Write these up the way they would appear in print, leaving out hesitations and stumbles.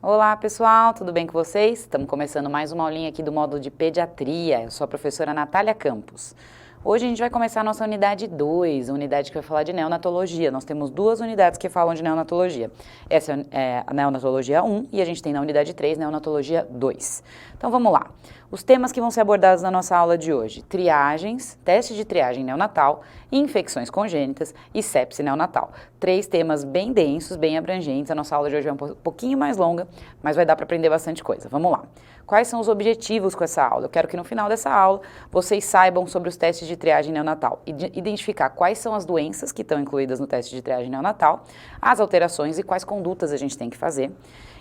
Olá pessoal, tudo bem com vocês? Estamos começando mais uma aulinha aqui do módulo de Pediatria. Eu sou a professora Natália Campos. Hoje a gente vai começar a nossa unidade 2, a unidade que vai falar de neonatologia. Nós temos duas unidades que falam de neonatologia. Essa é a neonatologia 1 e a gente tem na unidade 3, neonatologia 2. Então vamos lá. Os temas que vão ser abordados na nossa aula de hoje: triagens, teste de triagem neonatal, infecções congênitas e sepse neonatal. 3 temas bem densos, bem abrangentes. A nossa aula de hoje é um pouquinho mais longa, mas vai dar para aprender bastante coisa. Vamos lá. Quais são os objetivos com essa aula? Eu quero que no final dessa aula vocês saibam sobre os testes de triagem neonatal, identificar quais são as doenças que estão incluídas no teste de triagem neonatal, as alterações e quais condutas a gente tem que fazer.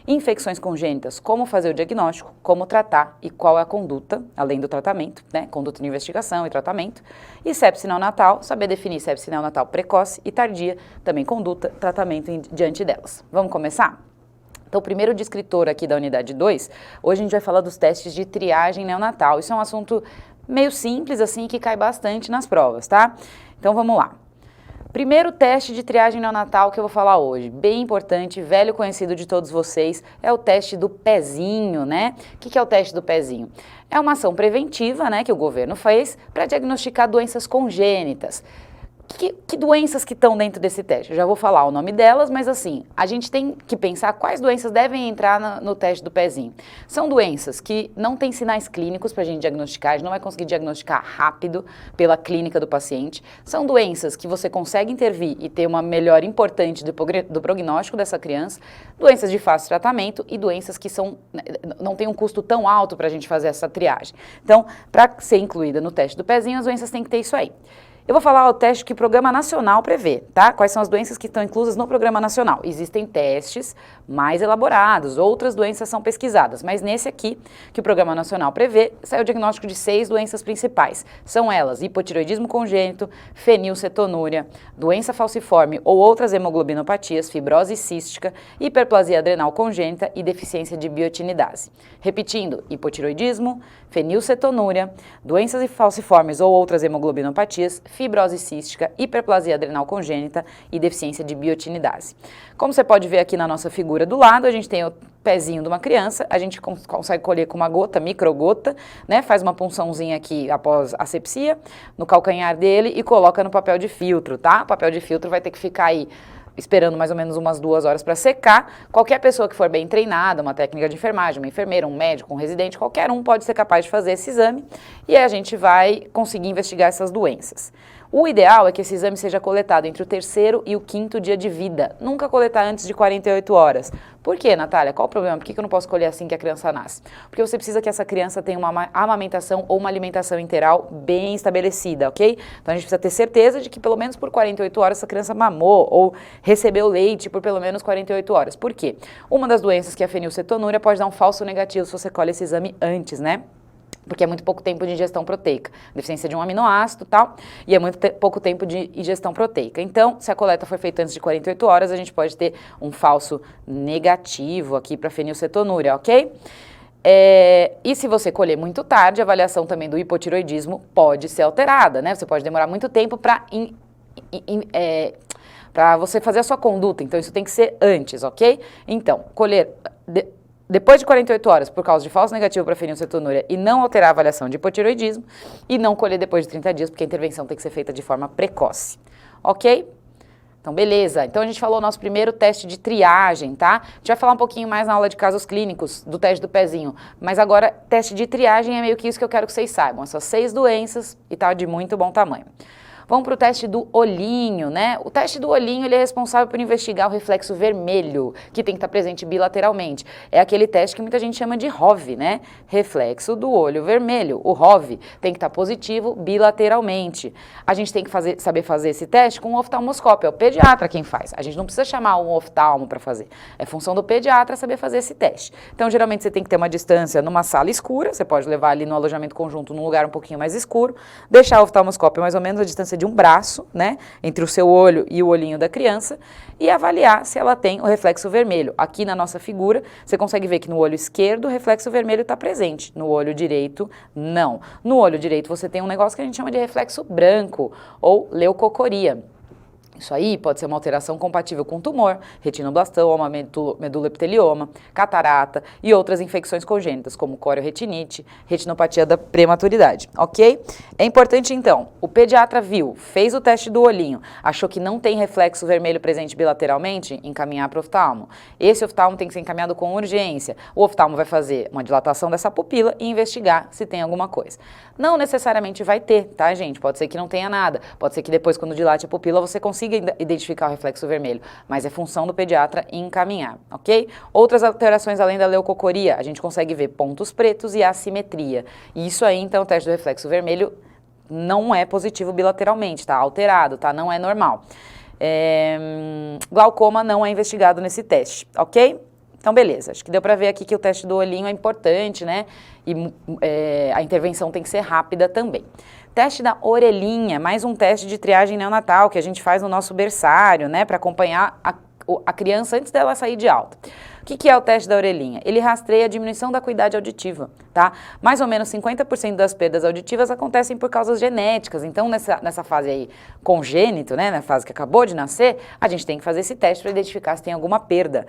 Infecções congênitas, como fazer o diagnóstico, como tratar e qual é a conduta, além do tratamento, né? Conduta de investigação e tratamento. E sepse neonatal, saber definir sepse neonatal precoce e tardia, também conduta, tratamento diante delas. Vamos começar? Então, o primeiro descritor aqui da unidade 2, hoje a gente vai falar dos testes de triagem neonatal. Isso é um assunto meio simples, assim, que cai bastante nas provas, tá? Então, vamos lá. Primeiro teste de triagem neonatal que eu vou falar hoje, bem importante, velho conhecido de todos vocês, é o teste do pezinho, né? O que é o teste do pezinho? É uma ação preventiva, né, que o governo fez para diagnosticar doenças congênitas. Que doenças que estão dentro desse teste? Eu já vou falar o nome delas, mas assim, a gente tem que pensar quais doenças devem entrar no teste do pezinho. São doenças que não têm sinais clínicos para a gente diagnosticar, a gente não vai conseguir diagnosticar rápido pela clínica do paciente. São doenças que você consegue intervir e ter uma melhora importante do prognóstico dessa criança, doenças de fácil tratamento e doenças que não têm um custo tão alto para a gente fazer essa triagem. Então, para ser incluída no teste do pezinho, as doenças têm que ter isso aí. Eu vou falar o teste que o Programa Nacional prevê, tá? Quais são as doenças que estão inclusas no Programa Nacional. Existem testes mais elaborados, outras doenças são pesquisadas, mas nesse aqui, que o Programa Nacional prevê, sai o diagnóstico de 6 doenças principais. São elas: hipotireoidismo congênito, fenilcetonúria, doença falciforme ou outras hemoglobinopatias, fibrose cística, hiperplasia adrenal congênita e deficiência de biotinidase. Repetindo: hipotireoidismo, fenilcetonúria, doenças falciformes ou outras hemoglobinopatias, fibrose cística, hiperplasia adrenal congênita e deficiência de biotinidase. Como você pode ver aqui na nossa figura do lado, a gente tem o pezinho de uma criança, a gente consegue colher com uma gota, microgota, né? Faz uma punçãozinha aqui após a asepsia, no calcanhar dele e coloca no papel de filtro, tá? O papel de filtro vai ter que ficar aí esperando mais ou menos umas 2 horas para secar. Qualquer pessoa que for bem treinada, uma técnica de enfermagem, uma enfermeira, um médico, um residente, qualquer um pode ser capaz de fazer esse exame e a gente vai conseguir investigar essas doenças. O ideal é que esse exame seja coletado entre o 3º e o 5º dia de vida, nunca coletar antes de 48 horas. Por quê, Natália? Qual o problema? Por que eu não posso colher assim que a criança nasce? Porque você precisa que essa criança tenha uma amamentação ou uma alimentação enteral bem estabelecida, ok? Então a gente precisa ter certeza de que pelo menos por 48 horas essa criança mamou ou recebeu leite por pelo menos 48 horas. Por quê? Uma das doenças, que é a fenilcetonúria, pode dar um falso negativo se você colhe esse exame antes, né? Porque é muito pouco tempo de ingestão proteica, deficiência de um aminoácido e tal, e é muito pouco tempo de ingestão proteica. Então, se a coleta for feita antes de 48 horas, a gente pode ter um falso negativo aqui para fenilcetonúria, ok? E se você colher muito tarde, a avaliação também do hipotireoidismo pode ser alterada, né? Você pode demorar muito tempo para você fazer a sua conduta, então isso tem que ser antes, ok? Então, colher depois de 48 horas, por causa de falso negativo para fenilcetonúria e não alterar a avaliação de hipotireoidismo, e não colher depois de 30 dias, porque a intervenção tem que ser feita de forma precoce, ok? Então, beleza. Então, a gente falou o nosso primeiro teste de triagem, tá? A gente vai falar um pouquinho mais na aula de casos clínicos do teste do pezinho, mas agora, teste de triagem é meio que isso que eu quero que vocês saibam, essas 6 doenças e tá de muito bom tamanho. Vamos para o teste do olhinho, né? O teste do olhinho, ele é responsável por investigar o reflexo vermelho, que tem que estar presente bilateralmente. É aquele teste que muita gente chama de ROV, né? Reflexo do olho vermelho. O ROV tem que estar positivo bilateralmente. A gente tem que saber fazer esse teste com um oftalmoscópio. É o pediatra quem faz. A gente não precisa chamar um oftalmo para fazer. É função do pediatra saber fazer esse teste. Então, geralmente, você tem que ter uma distância numa sala escura. Você pode levar ali no alojamento conjunto num lugar um pouquinho mais escuro. Deixar o oftalmoscópio mais ou menos a distância de um braço, né, entre o seu olho e o olhinho da criança, e avaliar se ela tem o reflexo vermelho. Aqui na nossa figura, você consegue ver que no olho esquerdo o reflexo vermelho está presente, no olho direito não. No olho direito você tem um negócio que a gente chama de reflexo branco, ou leucocoria. Isso aí pode ser uma alteração compatível com tumor, retinoblastoma, medula epitelioma, catarata e outras infecções congênitas, como corioretinite, retinopatia da prematuridade, ok? É importante então, o pediatra viu, fez o teste do olhinho, achou que não tem reflexo vermelho presente bilateralmente, encaminhar para o oftalmo. Esse oftalmo tem que ser encaminhado com urgência. O oftalmo vai fazer uma dilatação dessa pupila e investigar se tem alguma coisa. Não necessariamente vai ter, tá, gente? Pode ser que não tenha nada, pode ser que depois, quando dilate a pupila, você consiga identificar o reflexo vermelho, mas é função do pediatra encaminhar, ok? Outras alterações além da leucocoria, a gente consegue ver pontos pretos e assimetria. E isso aí, então, o teste do reflexo vermelho não é positivo bilateralmente, tá? Alterado, tá? Não é normal. Glaucoma não é investigado nesse teste, ok? Então, beleza, acho que deu para ver aqui que o teste do olhinho é importante, né? E a intervenção tem que ser rápida também. Teste da orelhinha, mais um teste de triagem neonatal que a gente faz no nosso berçário, né? Para acompanhar a criança antes dela sair de alta. O que é o teste da orelhinha? Ele rastreia a diminuição da acuidade auditiva, tá? Mais ou menos 50% das perdas auditivas acontecem por causas genéticas. Então, nessa fase aí congênito, né? Na fase que acabou de nascer, a gente tem que fazer esse teste para identificar se tem alguma perda.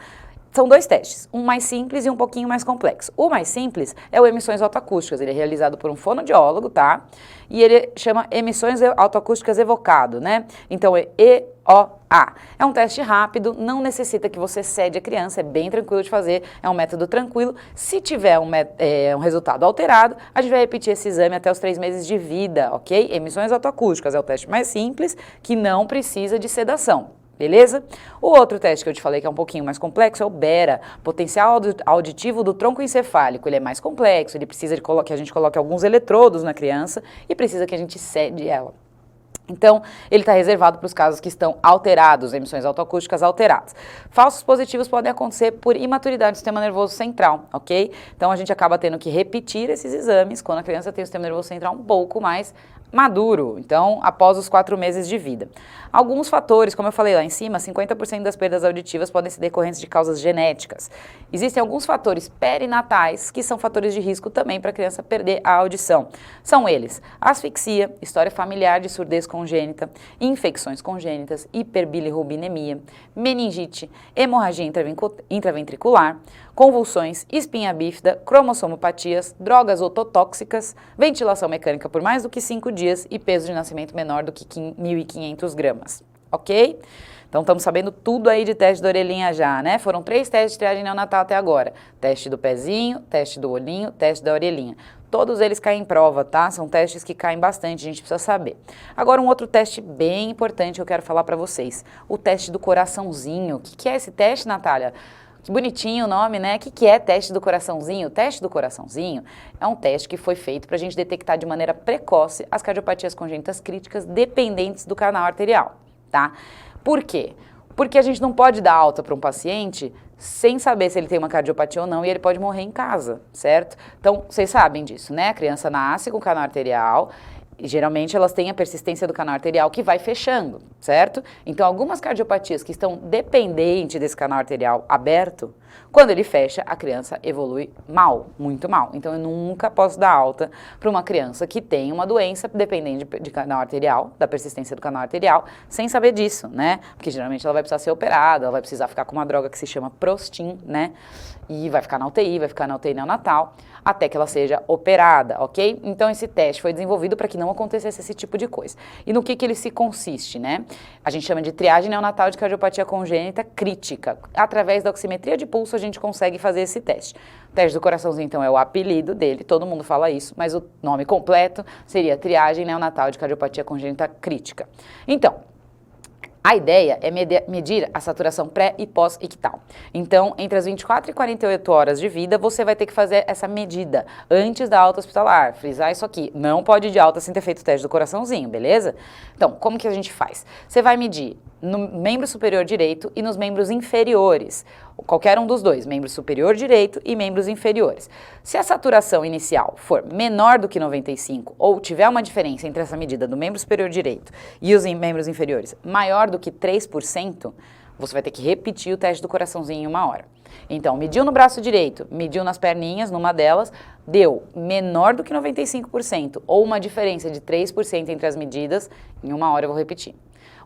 São dois testes, um mais simples e um pouquinho mais complexo. O mais simples é o emissões autoacústicas, ele é realizado por um fonoaudiólogo, tá? E ele chama emissões autoacústicas evocado, né? Então é EOA. É um teste rápido, não necessita que você cede a criança, é bem tranquilo de fazer, é um método tranquilo. Se tiver um resultado alterado, a gente vai repetir esse exame até os 3 meses de vida, ok? Emissões autoacústicas é o teste mais simples, que não precisa de sedação. Beleza? O outro teste que eu te falei que é um pouquinho mais complexo é o BERA, potencial auditivo do tronco encefálico. Ele é mais complexo, ele precisa que a gente coloque alguns eletrodos na criança e precisa que a gente cede ela. Então, ele está reservado para os casos que estão alterados, emissões autoacústicas alteradas. Falsos positivos podem acontecer por imaturidade do sistema nervoso central, ok? Então, a gente acaba tendo que repetir esses exames quando a criança tem o sistema nervoso central um pouco mais maduro, então, após os 4 meses de vida. Alguns fatores, como eu falei lá em cima, 50% das perdas auditivas podem ser decorrentes de causas genéticas. Existem alguns fatores perinatais que são fatores de risco também para a criança perder a audição. São eles: asfixia, história familiar de surdez congênita, infecções congênitas, hiperbilirrubinemia, meningite, hemorragia intraventricular, convulsões, espinha bífida, cromossomopatias, drogas ototóxicas, ventilação mecânica por mais do que 5 dias e peso de nascimento menor do que 1.500 gramas, ok? Então, estamos sabendo tudo aí de teste da orelhinha já, né? Foram 3 testes de triagem neonatal até agora. Teste do pezinho, teste do olhinho, teste da orelhinha. Todos eles caem em prova, tá? São testes que caem bastante, a gente precisa saber. Agora, um outro teste bem importante que eu quero falar para vocês. O teste do coraçãozinho. O que é esse teste, Natália? Que bonitinho o nome, né? O que é teste do coraçãozinho? O teste do coraçãozinho é um teste que foi feito para a gente detectar de maneira precoce as cardiopatias congênitas críticas dependentes do canal arterial, tá? Por quê? Porque a gente não pode dar alta para um paciente sem saber se ele tem uma cardiopatia ou não e ele pode morrer em casa, certo? Então, vocês sabem disso, né? A criança nasce com canal arterial. E geralmente elas têm a persistência do canal arterial que vai fechando, certo? Então, algumas cardiopatias que estão dependentes desse canal arterial aberto, quando ele fecha, a criança evolui mal, muito mal. Então, eu nunca posso dar alta para uma criança que tem uma doença dependente de canal arterial, da persistência do canal arterial, sem saber disso, né? Porque geralmente ela vai precisar ser operada, ela vai precisar ficar com uma droga que se chama Prostin, né? E vai ficar na UTI, vai ficar na UTI neonatal, até que ela seja operada, ok? Então, esse teste foi desenvolvido para que não acontecesse esse tipo de coisa. E no que ele se consiste, né? A gente chama de triagem neonatal de cardiopatia congênita crítica. Através da oximetria de pulso, a gente consegue fazer esse teste. O teste do coraçãozinho, então, é o apelido dele, todo mundo fala isso, mas o nome completo seria triagem neonatal de cardiopatia congênita crítica. Então, a ideia é medir a saturação pré e pós-ictal. Então, entre as 24 e 48 horas de vida, você vai ter que fazer essa medida antes da alta hospitalar. Frisar isso aqui. Não pode ir de alta sem ter feito o teste do coraçãozinho, beleza? Então, como que a gente faz? Você vai medir no membro superior direito e nos membros inferiores. Qualquer um dos dois, membro superior direito e membros inferiores. Se a saturação inicial for menor do que 95 ou tiver uma diferença entre essa medida do membro superior direito e os membros inferiores maior do que 3%, você vai ter que repetir o teste do coraçãozinho em 1 hora. Então, mediu no braço direito, mediu nas perninhas, numa delas, deu menor do que 95% ou uma diferença de 3% entre as medidas, em 1 hora eu vou repetir.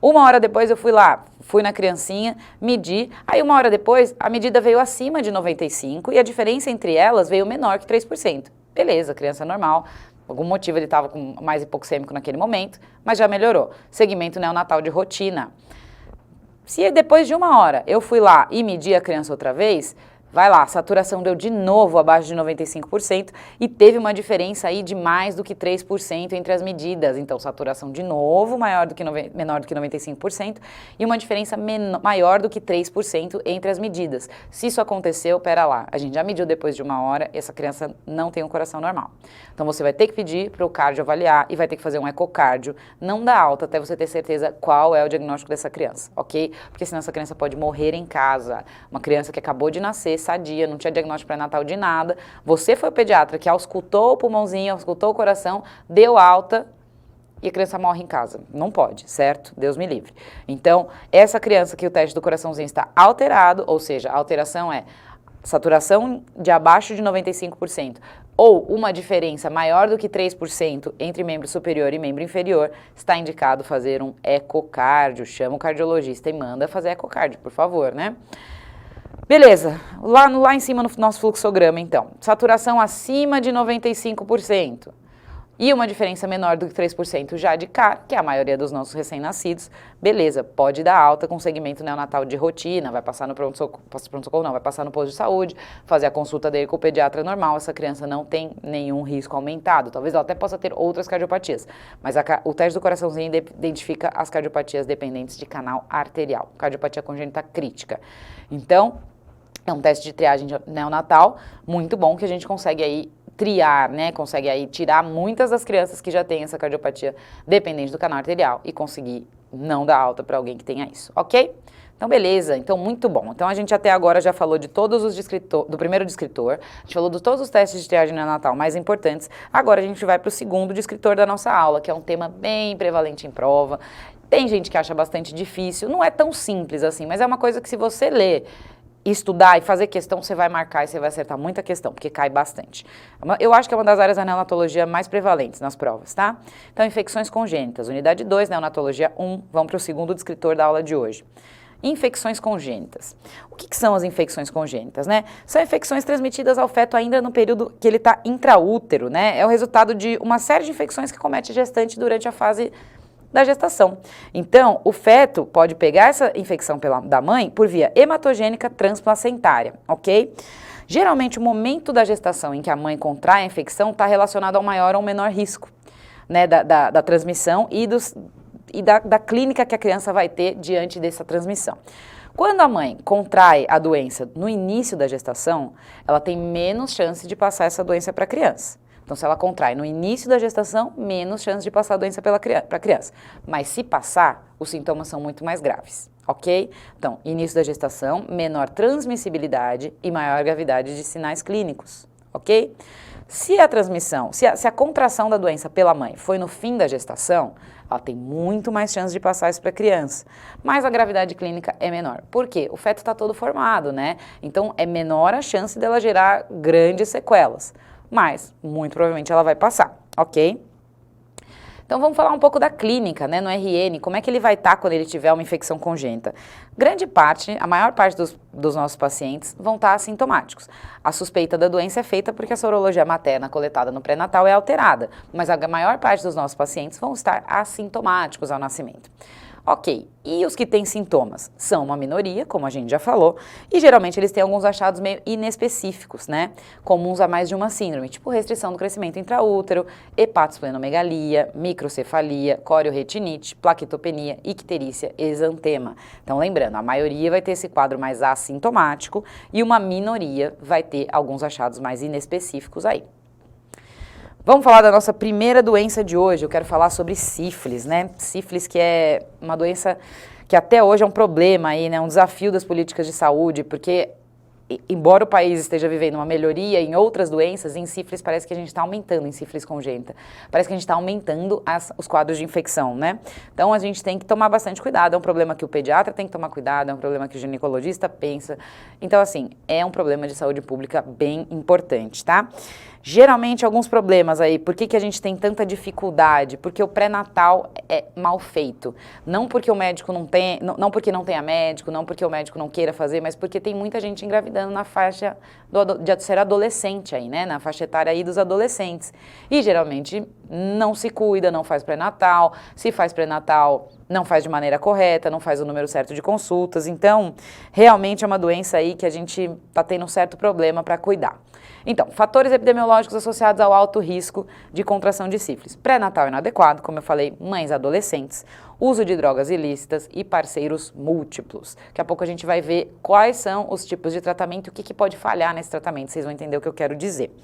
Uma hora depois eu fui lá, fui na criancinha, medi, aí uma hora depois a medida veio acima de 95 e a diferença entre elas veio menor que 3%. Beleza, criança normal, por algum motivo ele estava com mais hipoxêmico naquele momento, mas já melhorou. Segmento neonatal de rotina. Se depois de uma hora eu fui lá e medi a criança outra vez, vai lá, a saturação deu de novo abaixo de 95% e teve uma diferença aí de mais do que 3% entre as medidas. Então, saturação de novo menor do que 95% e uma diferença maior do que 3% entre as medidas. Se isso aconteceu, pera lá, a gente já mediu depois de uma hora, essa criança não tem um coração normal. Então, você vai ter que pedir para o cardio avaliar e vai ter que fazer um ecocardio. Não dá alta até você ter certeza qual é o diagnóstico dessa criança, ok? Porque senão essa criança pode morrer em casa. Uma criança que acabou de nascer, sadia, não tinha diagnóstico pré-natal de nada, você foi o pediatra que auscultou o pulmãozinho, auscultou o coração, deu alta e a criança morre em casa. Não pode, certo? Deus me livre. Então, essa criança que o teste do coraçãozinho está alterado, ou seja, a alteração é saturação de abaixo de 95%, ou uma diferença maior do que 3% entre membro superior e membro inferior, está indicado fazer um ecocardio. Chama o cardiologista e manda fazer ecocardio, por favor, né? Beleza, lá em cima no nosso fluxograma, então, saturação acima de 95% e uma diferença menor do que 3% já de cara, que é a maioria dos nossos recém-nascidos, beleza, pode dar alta com segmento neonatal de rotina, vai passar no pronto-socorro, não, vai passar no posto de saúde, fazer a consulta dele com o pediatra normal, essa criança não tem nenhum risco aumentado, talvez ela até possa ter outras cardiopatias, mas o teste do coraçãozinho identifica as cardiopatias dependentes de canal arterial, cardiopatia congênita crítica. Então, é um teste de triagem neonatal muito bom que a gente consegue aí triar, né? Consegue aí tirar muitas das crianças que já têm essa cardiopatia dependente do canal arterial e conseguir não dar alta para alguém que tenha isso, ok? Então, beleza. Então, muito bom. Então, a gente até agora já falou de todos os do primeiro descritor, a gente falou de todos os testes de triagem neonatal mais importantes. Agora, a gente vai para o segundo descritor da nossa aula, que é um tema bem prevalente em prova. Tem gente que acha bastante difícil, não é tão simples assim, mas é uma coisa que se você ler, estudar e fazer questão, você vai marcar e você vai acertar muita questão, porque cai bastante. Eu acho que é uma das áreas da neonatologia mais prevalentes nas provas, tá? Então, infecções congênitas, unidade 2, neonatologia 1, vamos para o segundo descritor da aula de hoje. Infecções congênitas. O que são as infecções congênitas, né? São infecções transmitidas ao feto ainda no período que ele está intraútero, né? É o resultado de uma série de infecções que comete a gestante durante a fase da gestação. Então, o feto pode pegar essa infecção da mãe por via hematogênica transplacentária, ok? Geralmente, o momento da gestação em que a mãe contrai a infecção está relacionado ao maior ou menor risco, né, da transmissão e da clínica que a criança vai ter diante dessa transmissão. Quando a mãe contrai a doença no início da gestação, ela tem menos chance de passar essa doença para a criança. Então, se ela contrai no início da gestação, menos chance de passar a doença para a criança. Mas se passar, os sintomas são muito mais graves, ok? Então, início da gestação, menor transmissibilidade e maior gravidade de sinais clínicos, ok? Se a transmissão, se a contração da doença pela mãe foi no fim da gestação, ela tem muito mais chance de passar isso para a criança, mas a gravidade clínica é menor. Por quê? O feto está todo formado, né? Então, é menor a chance dela gerar grandes sequelas. Mas, muito provavelmente, ela vai passar, ok? Então, vamos falar um pouco da clínica, né, no RN, como é que ele vai estar quando ele tiver uma infecção congênita. Grande parte, a maior parte dos nossos pacientes vão estar assintomáticos. A suspeita da doença é feita porque a sorologia materna coletada no pré-natal é alterada, mas a maior parte dos nossos pacientes vão estar assintomáticos ao nascimento. Ok, e os que têm sintomas são uma minoria, como a gente já falou, e geralmente eles têm alguns achados meio inespecíficos, né? Comuns a mais de uma síndrome, tipo restrição do crescimento intraútero, hepatosplenomegalia, microcefalia, corioretinite, plaquetopenia, icterícia, exantema. Então, lembrando, a maioria vai ter esse quadro mais assintomático e uma minoria vai ter alguns achados mais inespecíficos aí. Vamos falar da nossa primeira doença de hoje. Eu quero falar sobre sífilis, né? Sífilis, que é uma doença que até hoje é um problema aí, né? Um desafio das políticas de saúde, porque embora o país esteja vivendo uma melhoria em outras doenças, em sífilis parece que a gente está aumentando em sífilis congênita. Parece que a gente está aumentando os quadros de infecção, né? Então a gente tem que tomar bastante cuidado, é um problema que o pediatra tem que tomar cuidado, é um problema que o ginecologista pensa. Então assim, é um problema de saúde pública bem importante, tá? Geralmente, alguns problemas aí, por que a gente tem tanta dificuldade? Porque o pré-natal é mal feito. Não porque o médico não tem, não porque não tenha médico, não porque o médico não queira fazer, mas porque tem muita gente engravidando na faixa de ser adolescente aí, né? Na faixa etária aí dos adolescentes. E geralmente não se cuida, não faz pré-natal. Se faz pré-natal, não faz de maneira correta, não faz o número certo de consultas. Então, realmente é uma doença aí que a gente tá tendo um certo problema para cuidar. Então, fatores epidemiológicos associados ao alto risco de contração de sífilis. Pré-natal inadequado, como eu falei, mães adolescentes, uso de drogas ilícitas e parceiros múltiplos. Daqui a pouco a gente vai ver quais são os tipos de tratamento e o que pode falhar nesse tratamento, vocês vão entender o que eu quero dizer.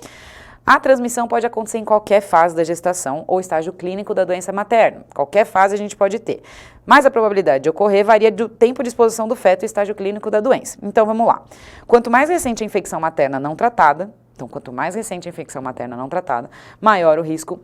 A transmissão pode acontecer em qualquer fase da gestação ou estágio clínico da doença materna. Qualquer fase a gente pode ter. Mas a probabilidade de ocorrer varia do tempo de exposição do feto e estágio clínico da doença. Então vamos lá. Quanto mais recente a infecção materna não tratada, maior o risco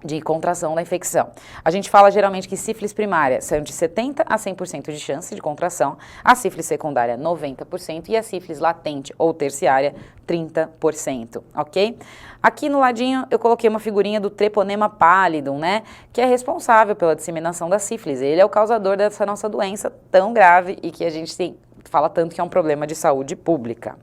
de contração da infecção. A gente fala geralmente que sífilis primária são de 70% a 100% de chance de contração, a sífilis secundária 90% e a sífilis latente ou terciária 30%, ok? Aqui no ladinho eu coloquei uma figurinha do Treponema pallidum, né, que é responsável pela disseminação da sífilis. Ele é o causador dessa nossa doença tão grave e que a gente fala tanto que é um problema de saúde pública.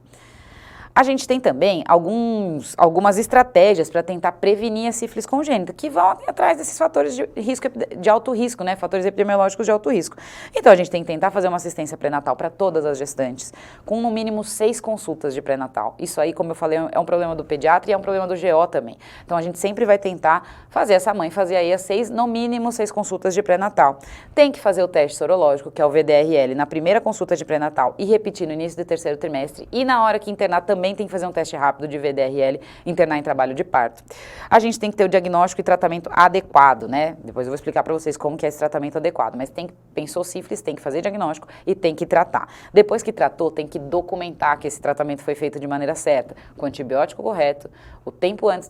A gente tem também algumas estratégias para tentar prevenir a sífilis congênita, que vão atrás desses fatores de alto risco, né? Fatores epidemiológicos de alto risco. Então, a gente tem que tentar fazer uma assistência pré-natal para todas as gestantes, com no mínimo 6 consultas de pré-natal. Isso aí, como eu falei, é um problema do pediatra e é um problema do GO também. Então, a gente sempre vai tentar fazer essa mãe fazer aí no mínimo 6 consultas de pré-natal. Tem que fazer o teste sorológico, que é o VDRL, na primeira consulta de pré-natal e repetir no início do terceiro trimestre. E na hora que internar também tem que fazer um teste rápido de VDRL, internar em trabalho de parto. A gente tem que ter o diagnóstico e tratamento adequado, né? Depois eu vou explicar para vocês como que é esse tratamento adequado, mas pensou sífilis, tem que fazer diagnóstico e tem que tratar. Depois que tratou, tem que documentar que esse tratamento foi feito de maneira certa, com o antibiótico correto, o tempo antes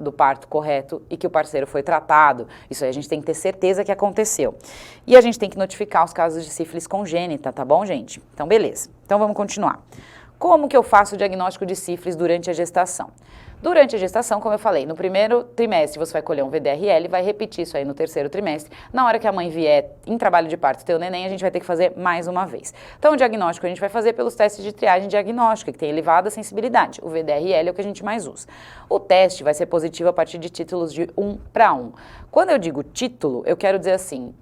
do parto correto e que o parceiro foi tratado. Isso aí a gente tem que ter certeza que aconteceu. E a gente tem que notificar os casos de sífilis congênita, tá bom, gente? Então, beleza. Então, vamos continuar. Como que eu faço o diagnóstico de sífilis durante a gestação? Durante a gestação, como eu falei, no primeiro trimestre você vai colher um VDRL e vai repetir isso aí no terceiro trimestre. Na hora que a mãe vier em trabalho de parto ter o neném, a gente vai ter que fazer mais uma vez. Então, o diagnóstico a gente vai fazer pelos testes de triagem diagnóstica, que tem elevada sensibilidade. O VDRL é o que a gente mais usa. O teste vai ser positivo a partir de títulos de 1:1. Quando eu digo título, eu quero dizer assim: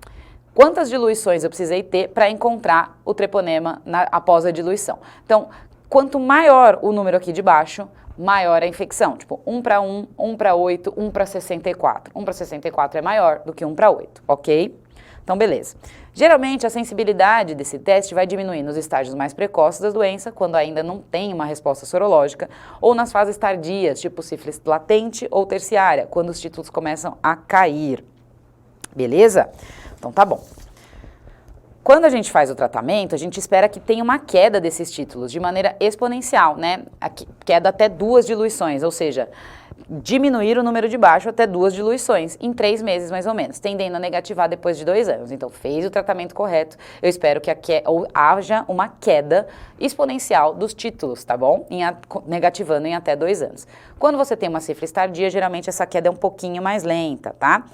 quantas diluições eu precisei ter para encontrar o treponema após a diluição? Então, quanto maior o número aqui de baixo, maior a infecção. Tipo, 1:1, 1:8, 1:64. 1:64 é maior do que 1:8, ok? Então, beleza. Geralmente, a sensibilidade desse teste vai diminuir nos estágios mais precoces da doença, quando ainda não tem uma resposta sorológica, ou nas fases tardias, tipo sífilis latente ou terciária, quando os títulos começam a cair. Beleza? Então, tá bom. Quando a gente faz o tratamento, a gente espera que tenha uma queda desses títulos de maneira exponencial, né? A queda até 2 diluições, ou seja, diminuir o número de baixo até 2 diluições, em 3 meses mais ou menos, tendendo a negativar depois de 2 anos. Então, fez o tratamento correto, eu espero que haja uma queda exponencial dos títulos, tá bom? Negativando em até 2 anos. Quando você tem uma sífilis tardia, geralmente essa queda é um pouquinho mais lenta, tá?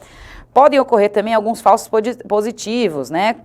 Podem ocorrer também alguns falsos positivos, né?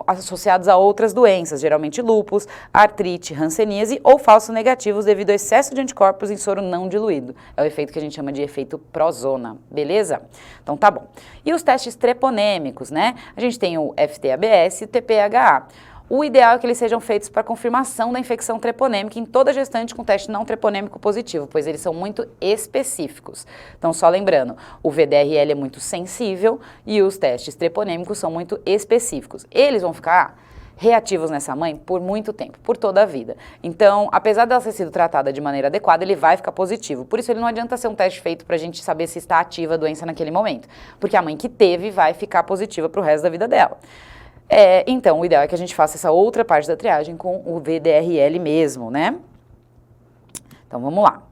Associados a outras doenças, geralmente lúpus, artrite, hanseníase ou falsos negativos devido ao excesso de anticorpos em soro não diluído. É o efeito que a gente chama de efeito prozona, beleza? Então tá bom. E os testes treponêmicos, né? A gente tem o FT-ABS e o TPHA. O ideal é que eles sejam feitos para confirmação da infecção treponêmica em toda gestante com teste não treponêmico positivo, pois eles são muito específicos. Então, só lembrando, o VDRL é muito sensível e os testes treponêmicos são muito específicos. Eles vão ficar reativos nessa mãe por muito tempo, por toda a vida. Então, apesar dela ter sido tratada de maneira adequada, ele vai ficar positivo. Por isso, ele não adianta ser um teste feito para a gente saber se está ativa a doença naquele momento, porque a mãe que teve vai ficar positiva para o resto da vida dela. Então, o ideal é que a gente faça essa outra parte da triagem com o VDRL mesmo, né? Então, vamos lá.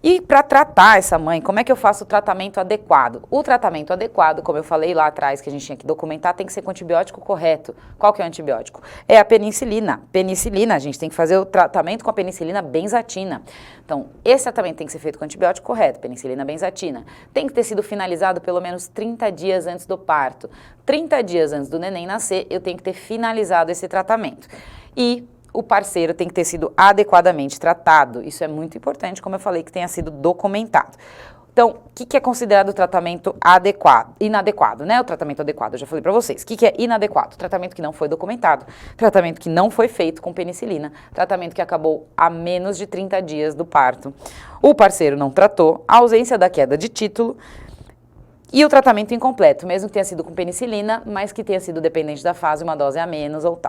E para tratar essa mãe, como é que eu faço o tratamento adequado? O tratamento adequado, como eu falei lá atrás, que a gente tinha que documentar, tem que ser com o antibiótico correto. Qual que é o antibiótico? É a penicilina. Penicilina, a gente tem que fazer o tratamento com a penicilina benzatina. Então, esse tratamento tem que ser feito com o antibiótico correto, penicilina benzatina. Tem que ter sido finalizado pelo menos 30 dias antes do parto. 30 dias antes do neném nascer, eu tenho que ter finalizado esse tratamento. E o parceiro tem que ter sido adequadamente tratado. Isso é muito importante, como eu falei, que tenha sido documentado. Então, o que é considerado tratamento adequado? Inadequado, né? O tratamento adequado, eu já falei para vocês. O que é inadequado? Tratamento que não foi documentado, tratamento que não foi feito com penicilina, tratamento que acabou a menos de 30 dias do parto. O parceiro não tratou, a ausência da queda de título, e o tratamento incompleto, mesmo que tenha sido com penicilina, mas que tenha sido dependente da fase, uma dose a menos ou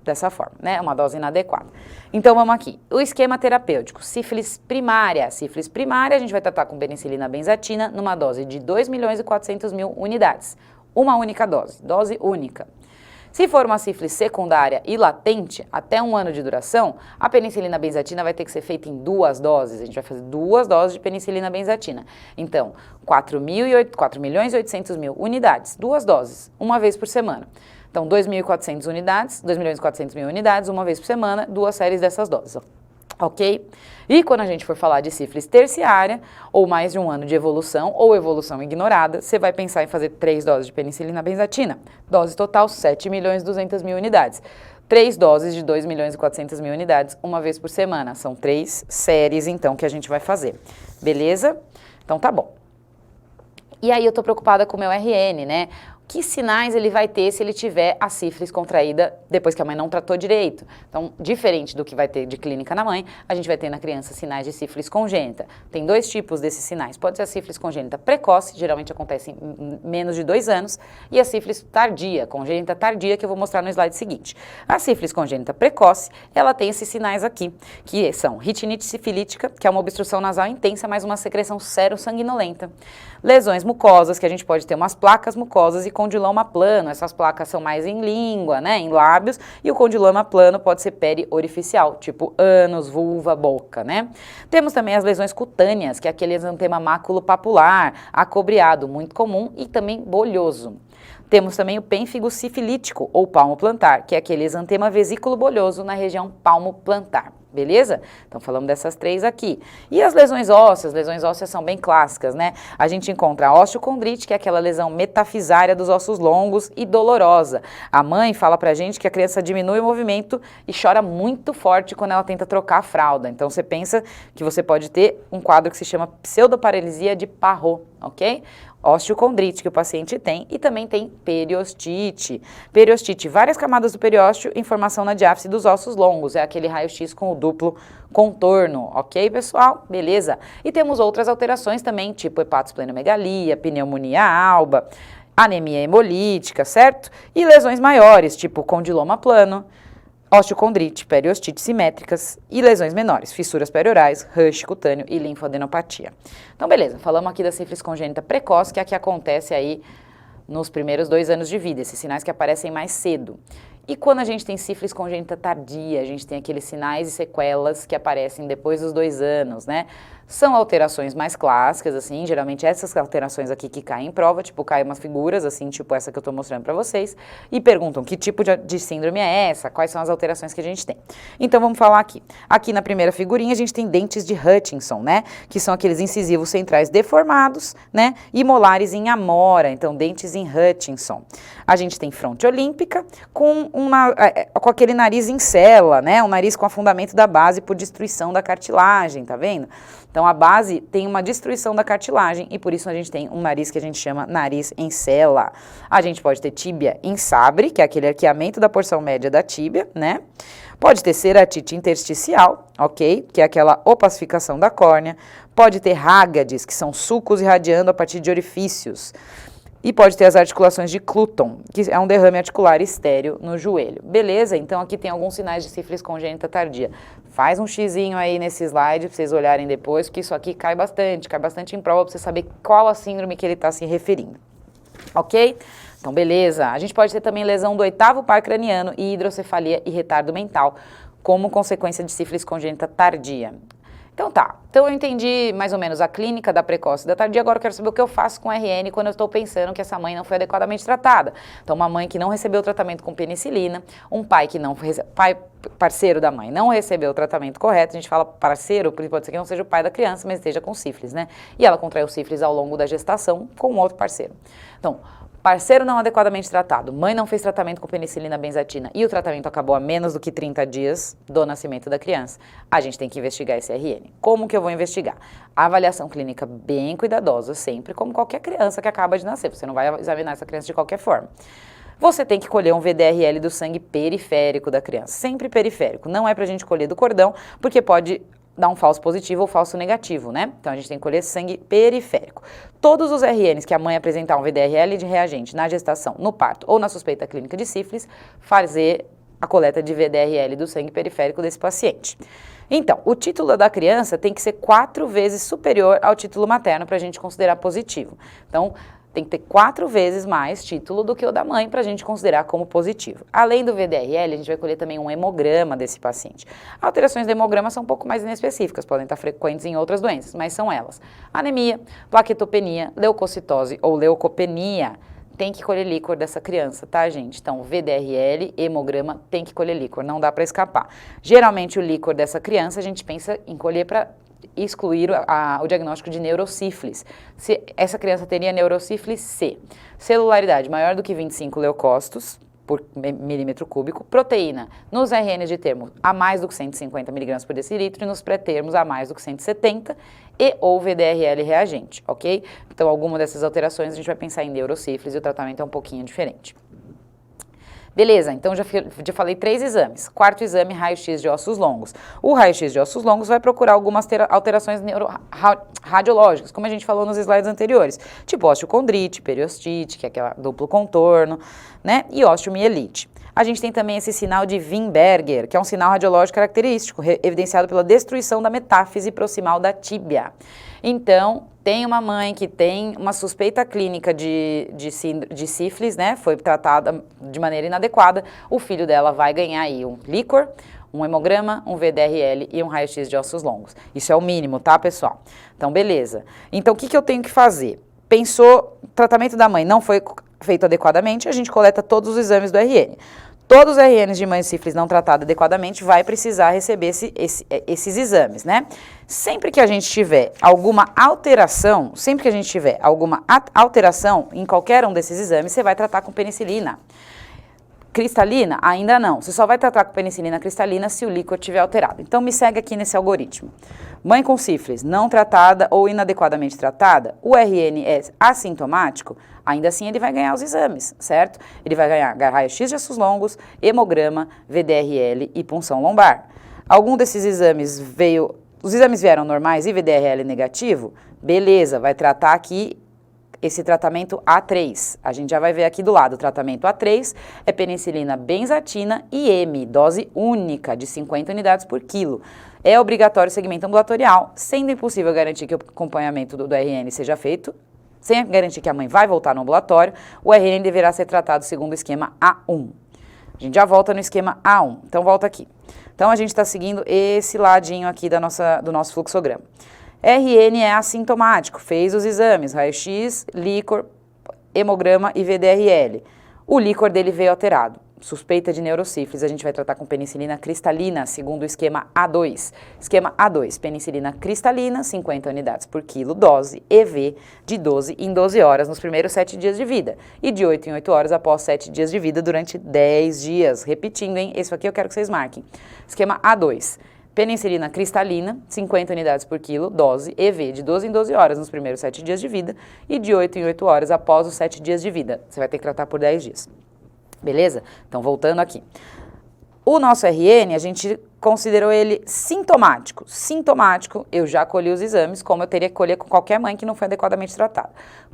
dessa forma, né? Uma dose inadequada. Então, vamos aqui. O esquema terapêutico, sífilis primária. Sífilis primária, a gente vai tratar com penicilina benzatina numa dose de 2.400.000 unidades. Uma única dose, dose única. Se for uma sífilis secundária e latente, até 1 ano de duração, a penicilina benzatina vai ter que ser feita em 2 doses. A gente vai fazer 2 doses de penicilina benzatina. Então, 4.800.000 unidades, 2 doses, uma vez por semana. Então, 2.400 unidades, 2.400.000 unidades, uma vez por semana, 2 séries dessas doses. Ok? E quando a gente for falar de sífilis terciária, ou mais de 1 ano de evolução, ou evolução ignorada, você vai pensar em fazer 3 doses de penicilina benzatina. Dose total, 7.200.000 unidades. 3 doses de 2.400.000 unidades, uma vez por semana. São 3 séries, então, que a gente vai fazer. Beleza? Então, tá bom. E aí, eu tô preocupada com o meu RN, né? Que sinais ele vai ter se ele tiver a sífilis contraída depois que a mãe não tratou direito? Então, diferente do que vai ter de clínica na mãe, a gente vai ter na criança sinais de sífilis congênita. Tem 2 tipos desses sinais. Pode ser a sífilis congênita precoce, geralmente acontece em menos de 2 anos, e a sífilis tardia, congênita tardia, que eu vou mostrar no slide seguinte. A sífilis congênita precoce, ela tem esses sinais aqui, que são retinite sifilítica, que é uma obstrução nasal intensa, mas uma secreção sero-sanguinolenta. Lesões mucosas, que a gente pode ter umas placas mucosas e condiloma plano. Essas placas são mais em língua, né, em lábios, e o condiloma plano pode ser periorificial, tipo ânus, vulva, boca, né. Temos também as lesões cutâneas, que é aquele exantema maculopapular, acobreado, muito comum, e também bolhoso. Temos também o pênfigo sifilítico, ou palmo plantar, que é aquele exantema vesículo bolhoso na região palmo plantar. Beleza? Então, falamos dessas 3 aqui. E as lesões ósseas são bem clássicas, né? A gente encontra a osteocondrite, que é aquela lesão metafisária dos ossos longos e dolorosa. A mãe fala pra gente que a criança diminui o movimento e chora muito forte quando ela tenta trocar a fralda. Então, você pensa que você pode ter um quadro que se chama pseudoparalisia de Parrot, ok? Osteocondrite que o paciente tem, e também tem periostite. Periostite, várias camadas do periósteo em formação na diáfise dos ossos longos, é aquele raio-x com o duplo contorno, ok, pessoal? Beleza? E temos outras alterações também, tipo hepatosplenomegalia, pneumonia alba, anemia hemolítica, certo? E lesões maiores, tipo condiloma plano, osteocondrite, periostite simétricas e lesões menores, fissuras periorais, rush cutâneo e linfadenopatia. Então, beleza, falamos aqui da sífilis congênita precoce, que é a que acontece aí nos primeiros 2 anos de vida, esses sinais que aparecem mais cedo. E quando a gente tem sífilis congênita tardia, a gente tem aqueles sinais e sequelas que aparecem depois dos 2 anos, né? São alterações mais clássicas, assim, geralmente essas alterações aqui que caem em prova, tipo, caem umas figuras, assim, tipo essa que eu tô mostrando pra vocês, e perguntam que tipo de síndrome é essa, quais são as alterações que a gente tem. Então, vamos falar aqui. Aqui na primeira figurinha, a gente tem dentes de Hutchinson, né, que são aqueles incisivos centrais deformados, né, e molares em amora, então, dentes em Hutchinson. A gente tem fronte olímpica com aquele nariz em cela, né, um nariz com afundamento da base por destruição da cartilagem, tá vendo? Então, a base tem uma destruição da cartilagem e por isso a gente tem um nariz que a gente chama nariz em cela. A gente pode ter tíbia em sabre, que é aquele arqueamento da porção média da tíbia, né? Pode ter ceratite intersticial, ok? Que é aquela opacificação da córnea. Pode ter Haggards, que são sulcos irradiando a partir de orifícios. E pode ter as articulações de Cluton, que é um derrame articular estéreo no joelho. Beleza? Então, aqui tem alguns sinais de sífilis congênita tardia. Faz um xizinho aí nesse slide para vocês olharem depois, porque isso aqui cai bastante em prova para você saber qual a síndrome que ele está se referindo. Ok? Então, beleza. A gente pode ter também lesão do oitavo par craniano e hidrocefalia e retardo mental, como consequência de sífilis congênita tardia. Então tá, então eu entendi mais ou menos a clínica da precoce e da tardia, agora eu quero saber o que eu faço com RN quando eu estou pensando que essa mãe não foi adequadamente tratada. Então uma mãe que não recebeu o tratamento com penicilina, um pai que não, parceiro da mãe, não recebeu o tratamento correto, a gente fala parceiro, porque pode ser que não seja o pai da criança, mas esteja com sífilis, né? E ela contraiu sífilis ao longo da gestação com outro parceiro. Então, parceiro não adequadamente tratado, mãe não fez tratamento com penicilina benzatina e o tratamento acabou a menos do que 30 dias do nascimento da criança, a gente tem que investigar esse RN. Como que eu vou investigar? A avaliação clínica bem cuidadosa, sempre como qualquer criança que acaba de nascer, você não vai examinar essa criança de qualquer forma. Você tem que colher um VDRL do sangue periférico da criança, sempre periférico, não é pra gente colher do cordão, porque pode dar um falso positivo ou falso negativo, né? Então a gente tem que colher sangue periférico. Todos os RNs que a mãe apresentar um VDRL de reagente na gestação, no parto ou na suspeita clínica de sífilis, fazer a coleta de VDRL do sangue periférico desse paciente. Então, o título da criança tem que ser 4 vezes superior ao título materno para a gente considerar positivo. Então, tem que ter 4 vezes mais título do que o da mãe para a gente considerar como positivo. Além do VDRL, a gente vai colher também um hemograma desse paciente. Alterações do hemograma são um pouco mais inespecíficas, podem estar frequentes em outras doenças, mas são elas: anemia, plaquetopenia, leucocitose ou leucopenia. Tem que colher líquor dessa criança, tá, gente? Então, VDRL, hemograma, tem que colher líquor, não dá para escapar. Geralmente, o líquor dessa criança, a gente pensa em colher para excluir o diagnóstico de neurosífilis. Se essa criança teria neurosífilis C, celularidade maior do que 25 leucócitos por milímetro cúbico, proteína nos RNs de termo a mais do que 150 mg por decilitro e nos pré-termos a mais do que 170 e ou VDRL reagente, ok? Então, alguma dessas alterações a gente vai pensar em neurosífilis e o tratamento é um pouquinho diferente. Beleza, então já falei 3 exames. Quarto exame, raio-x de ossos longos. O raio-x de ossos longos vai procurar algumas alterações radiológicas, como a gente falou nos slides anteriores, tipo osteocondrite, periostite, que é aquela duplo contorno, né, e osteomielite. A gente tem também esse sinal de Wimberger, que é um sinal radiológico característico, evidenciado pela destruição da metáfise proximal da tíbia. Então, tem uma mãe que tem uma suspeita clínica de sífilis, né, foi tratada de maneira inadequada, o filho dela vai ganhar aí um líquor, um hemograma, um VDRL e um raio-x de ossos longos. Isso é o mínimo, tá, pessoal? Então, beleza. Então, o que eu tenho que fazer? Pensou, tratamento da mãe não foi feito adequadamente, a gente coleta todos os exames do RN. Todos os RNs de mãe de sífilis não tratada adequadamente vai precisar receber esses exames, né? Sempre que a gente tiver alguma alteração, em qualquer um desses exames, você vai tratar com penicilina. Cristalina? Ainda não. Você só vai tratar com penicilina cristalina se o líquor estiver alterado. Então, me segue aqui nesse algoritmo. Mãe com sífilis não tratada ou inadequadamente tratada, o RN é assintomático, ainda assim ele vai ganhar os exames, certo? Ele vai ganhar raio-x de ossos longos, hemograma, VDRL e punção lombar. Algum desses exames os exames vieram normais e VDRL negativo? Beleza, vai tratar aqui esse tratamento A3. A gente já vai ver aqui do lado, o tratamento A3 é penicilina benzatina e M, dose única de 50 unidades por quilo. É obrigatório segmento ambulatorial, sendo impossível garantir que o acompanhamento do RN seja feito, sem garantir que a mãe vai voltar no ambulatório, o RN deverá ser tratado segundo o esquema A1. A gente já volta no esquema A1, então volta aqui. Então a gente está seguindo esse ladinho aqui do nosso fluxograma. RN é assintomático, fez os exames, raio-x, líquor, hemograma e VDRL. O líquor dele veio alterado. Suspeita de neurosífilis, a gente vai tratar com penicilina cristalina, segundo o esquema A2. Esquema A2, penicilina cristalina, 50 unidades por quilo, dose EV de 12 em 12 horas nos primeiros 7 dias de vida. E de 8 em 8 horas após 7 dias de vida durante 10 dias. Repetindo, hein? Isso aqui eu quero que vocês marquem. Esquema A2. Penicilina cristalina, 50 unidades por quilo, dose EV de 12 em 12 horas nos primeiros 7 dias de vida e de 8 em 8 horas após os 7 dias de vida. Você vai ter que tratar por 10 dias. Beleza? Então, voltando aqui. O nosso RN, a gente considerou ele sintomático. Sintomático, eu já colhi os exames, como eu teria que colher com qualquer mãe que não foi adequadamente tratada.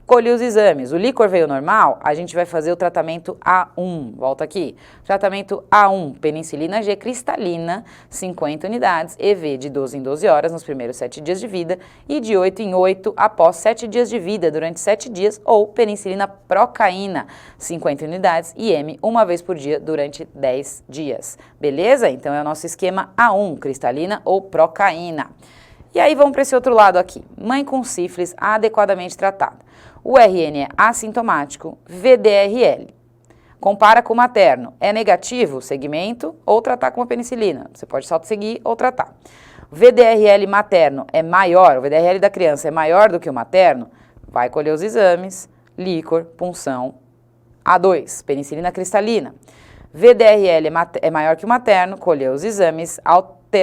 Colhi os exames, o líquor veio normal, a gente vai fazer o tratamento A1, volta aqui, tratamento A1, penicilina G cristalina, 50 unidades, EV de 12 em 12 horas nos primeiros 7 dias de vida e de 8 em 8 após 7 dias de vida, durante 7 dias, ou penicilina procaína, 50 unidades, IM, uma vez por dia durante 10 dias, beleza? Então é o nosso esquema A1, cristalina ou procaína. E aí vamos para esse outro lado aqui, mãe com sífilis adequadamente tratada. O RN é assintomático, VDRL. Compara com o materno. É negativo, segmento, ou tratar com a penicilina. Você pode só seguir ou tratar. O VDRL materno é maior, o VDRL da criança é maior do que o materno, vai colher os exames, líquor, punção, A2, penicilina cristalina. VDRL é maior que o materno, colher os exames,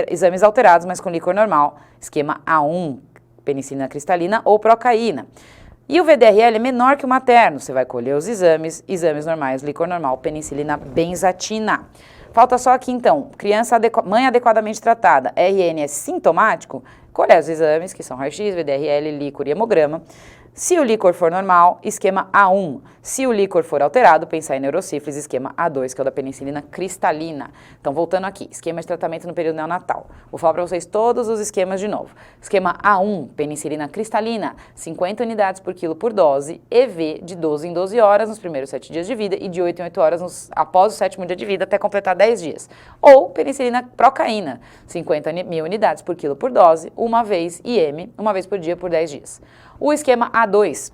exames alterados, mas com líquor normal, esquema A1, penicilina cristalina ou procaína. E o VDRL é menor que o materno, você vai colher os exames, exames normais, líquor normal, penicilina benzatina. Falta só aqui então, mãe adequadamente tratada, RN é sintomático, colher os exames, que são raio-x, VDRL, líquor e hemograma. Se o líquor for normal, esquema A1. Se o líquor for alterado, pensar em neurosífilis, esquema A2, que é o da penicilina cristalina. Então, voltando aqui, esquema de tratamento no período neonatal. Vou falar para vocês todos os esquemas de novo. Esquema A1, penicilina cristalina, 50 unidades por quilo por dose, EV de 12 em 12 horas nos primeiros 7 dias de vida e de 8 em 8 horas após o 7º dia de vida até completar 10 dias. Ou penicilina procaína, 50 mil unidades por quilo por dose, uma vez IM, uma vez por dia por 10 dias. O esquema A2,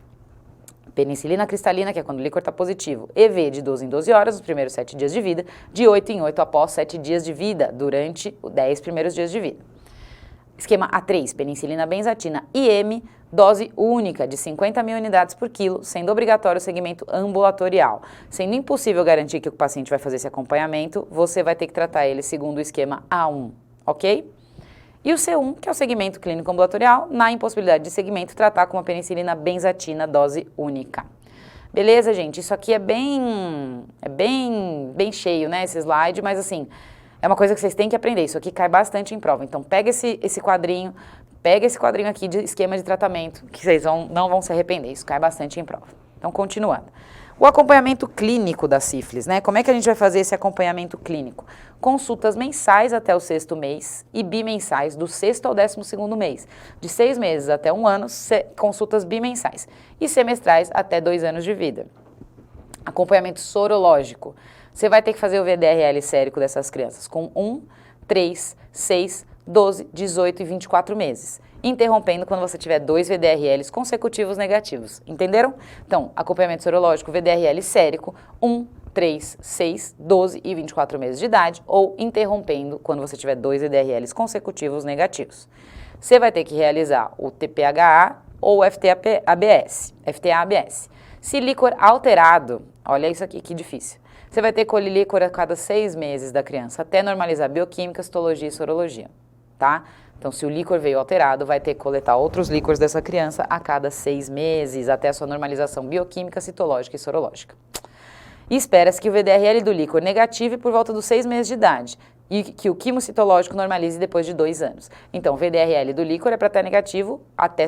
penicilina cristalina, que é quando o líquor está positivo, EV de 12 em 12 horas, nos primeiros 7 dias de vida, de 8 em 8 após 7 dias de vida, durante os 10 primeiros dias de vida. Esquema A3, penicilina benzatina, IM, dose única de 50 mil unidades por quilo, sendo obrigatório o segmento ambulatorial. Sendo impossível garantir que o paciente vai fazer esse acompanhamento, você vai ter que tratar ele segundo o esquema A1, ok? E o C1, que é o segmento clínico ambulatorial, na impossibilidade de segmento, tratar com uma penicilina benzatina dose única. Beleza, gente? Isso aqui é bem cheio, né, esse slide, mas assim, é uma coisa que vocês têm que aprender. Isso aqui cai bastante em prova. Então, pega esse quadrinho aqui de esquema de tratamento, que vocês não vão se arrepender. Isso cai bastante em prova. Então, continuando. O acompanhamento clínico da sífilis, né? Como é que a gente vai fazer esse acompanhamento clínico? Consultas mensais até o 6º mês e bimensais do 6º ao 12º mês. De 6 meses até 1 ano, consultas bimensais. E semestrais até 2 anos de vida. Acompanhamento sorológico. Você vai ter que fazer o VDRL sérico dessas crianças com 1, 3, 6, 12, 18 e 24 meses. Interrompendo quando você tiver 2 VDRLs consecutivos negativos. Entenderam? Então, acompanhamento sorológico, VDRL sérico, 1, 3, 6, 12 e 24 meses de idade, ou interrompendo quando você tiver 2 VDRLs consecutivos negativos. Você vai ter que realizar o TPHA ou o FTA-ABS. Se líquor alterado, olha isso aqui, que difícil. Você vai ter que colher líquor a cada 6 meses da criança, até normalizar bioquímica, citologia e sorologia, tá? Então, se o líquor veio alterado, vai ter que coletar outros líquores dessa criança a cada 6 meses, até a sua normalização bioquímica, citológica e sorológica. E espera-se que o VDRL do líquor negative por volta dos 6 meses de idade e que o quimocitológico normalize depois de 2 anos. Então, o VDRL do líquor é para estar negativo até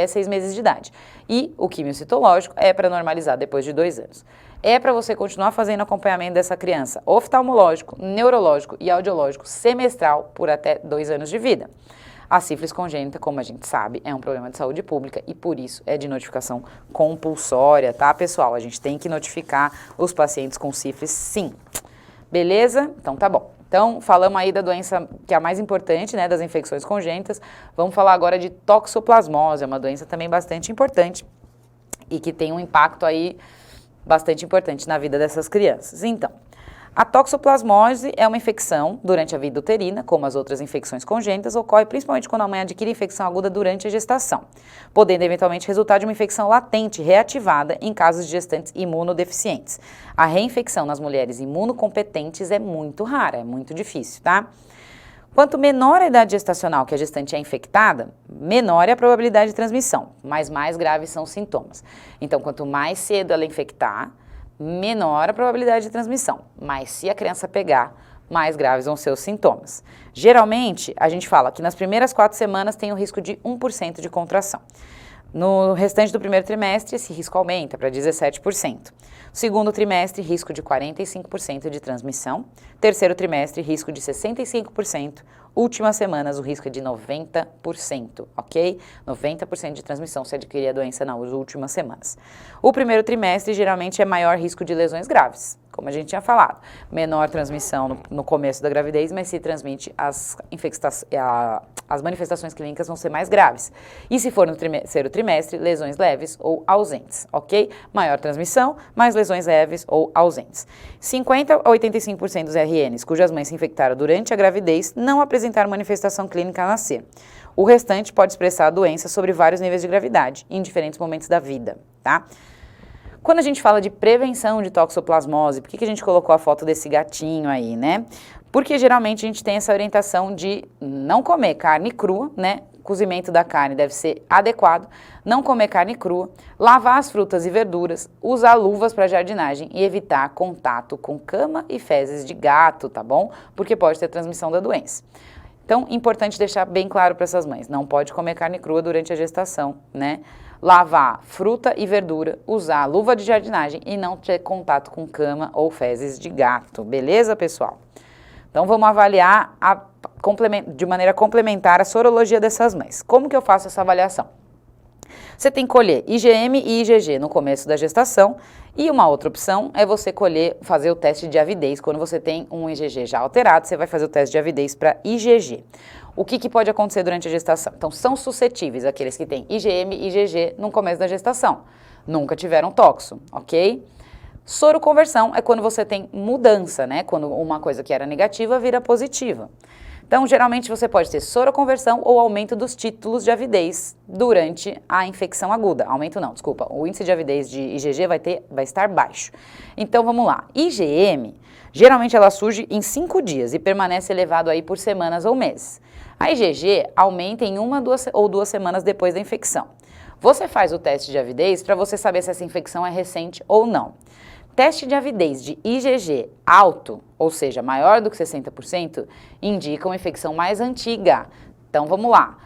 6 meses de idade. E o quimiocitológico é para normalizar depois de 2 anos. É para você continuar fazendo acompanhamento dessa criança oftalmológico, neurológico e audiológico semestral por até 2 anos de vida. A sífilis congênita, como a gente sabe, é um problema de saúde pública e por isso é de notificação compulsória, tá, pessoal? A gente tem que notificar os pacientes com sífilis, sim. Beleza? Então tá bom. Então, falamos aí da doença que é a mais importante, né, das infecções congênitas. Vamos falar agora de toxoplasmose, é uma doença também bastante importante e que tem um impacto aí bastante importante na vida dessas crianças. Então, a toxoplasmose é uma infecção durante a vida uterina, como as outras infecções congênitas, ocorre principalmente quando a mãe adquire infecção aguda durante a gestação, podendo eventualmente resultar de uma infecção latente reativada em casos de gestantes imunodeficientes. A reinfecção nas mulheres imunocompetentes é muito rara, é muito difícil, tá? Quanto menor a idade gestacional que a gestante é infectada, menor é a probabilidade de transmissão, mas mais graves são os sintomas. Então, quanto mais cedo ela infectar, menor a probabilidade de transmissão, mas se a criança pegar, mais graves vão ser os sintomas. Geralmente, a gente fala que nas primeiras 4 semanas tem o risco de 1% de contração. No restante do primeiro trimestre, esse risco aumenta para 17%. Segundo trimestre, risco de 45% de transmissão. Terceiro trimestre, risco de 65%. Últimas semanas, o risco é de 90%, ok? 90% de transmissão se adquirir a doença nas últimas semanas. O primeiro trimestre, geralmente, é maior risco de lesões graves, como a gente tinha falado. Menor transmissão no começo da gravidez, mas se transmite, as manifestações clínicas vão ser mais graves. E se for no terceiro trimestre, lesões leves ou ausentes, ok? Maior transmissão, mais lesões leves ou ausentes. 50 a 85% dos RNs cujas mães se infectaram durante a gravidez não apresentaram manifestação clínica ao nascer. O restante pode expressar a doença sobre vários níveis de gravidade, em diferentes momentos da vida, tá? Quando a gente fala de prevenção de toxoplasmose, por que a gente colocou a foto desse gatinho aí, né? Porque geralmente a gente tem essa orientação de não comer carne crua, né? O cozimento da carne deve ser adequado, não comer carne crua, lavar as frutas e verduras, usar luvas para jardinagem e evitar contato com cama e fezes de gato, tá bom? Porque pode ter transmissão da doença. Então, importante deixar bem claro para essas mães, não pode comer carne crua durante a gestação, né? Lavar fruta e verdura, usar luva de jardinagem e não ter contato com cama ou fezes de gato, beleza, pessoal? Então, vamos avaliar de maneira complementar a sorologia dessas mães. Como que eu faço essa avaliação? Você tem que colher IgM e IgG no começo da gestação e uma outra opção é você fazer o teste de avidez. Quando você tem um IgG já alterado, você vai fazer o teste de avidez para IgG. O que pode acontecer durante a gestação? Então, são suscetíveis aqueles que têm IgM e IgG no começo da gestação. Nunca tiveram toxo, ok? Soroconversão é quando você tem mudança, né? Quando uma coisa que era negativa vira positiva. Então, geralmente você pode ter soroconversão ou aumento dos títulos de avidez durante a infecção aguda. Aumento não, desculpa, o índice de avidez de IgG vai estar baixo. Então, vamos lá. IgM, geralmente ela surge em 5 dias e permanece elevado aí por semanas ou meses. A IgG aumenta em 1 ou 2 semanas depois da infecção. Você faz o teste de avidez para você saber se essa infecção é recente ou não. Teste de avidez de IgG alto, ou seja, maior do que 60%, indica uma infecção mais antiga. Então, vamos lá.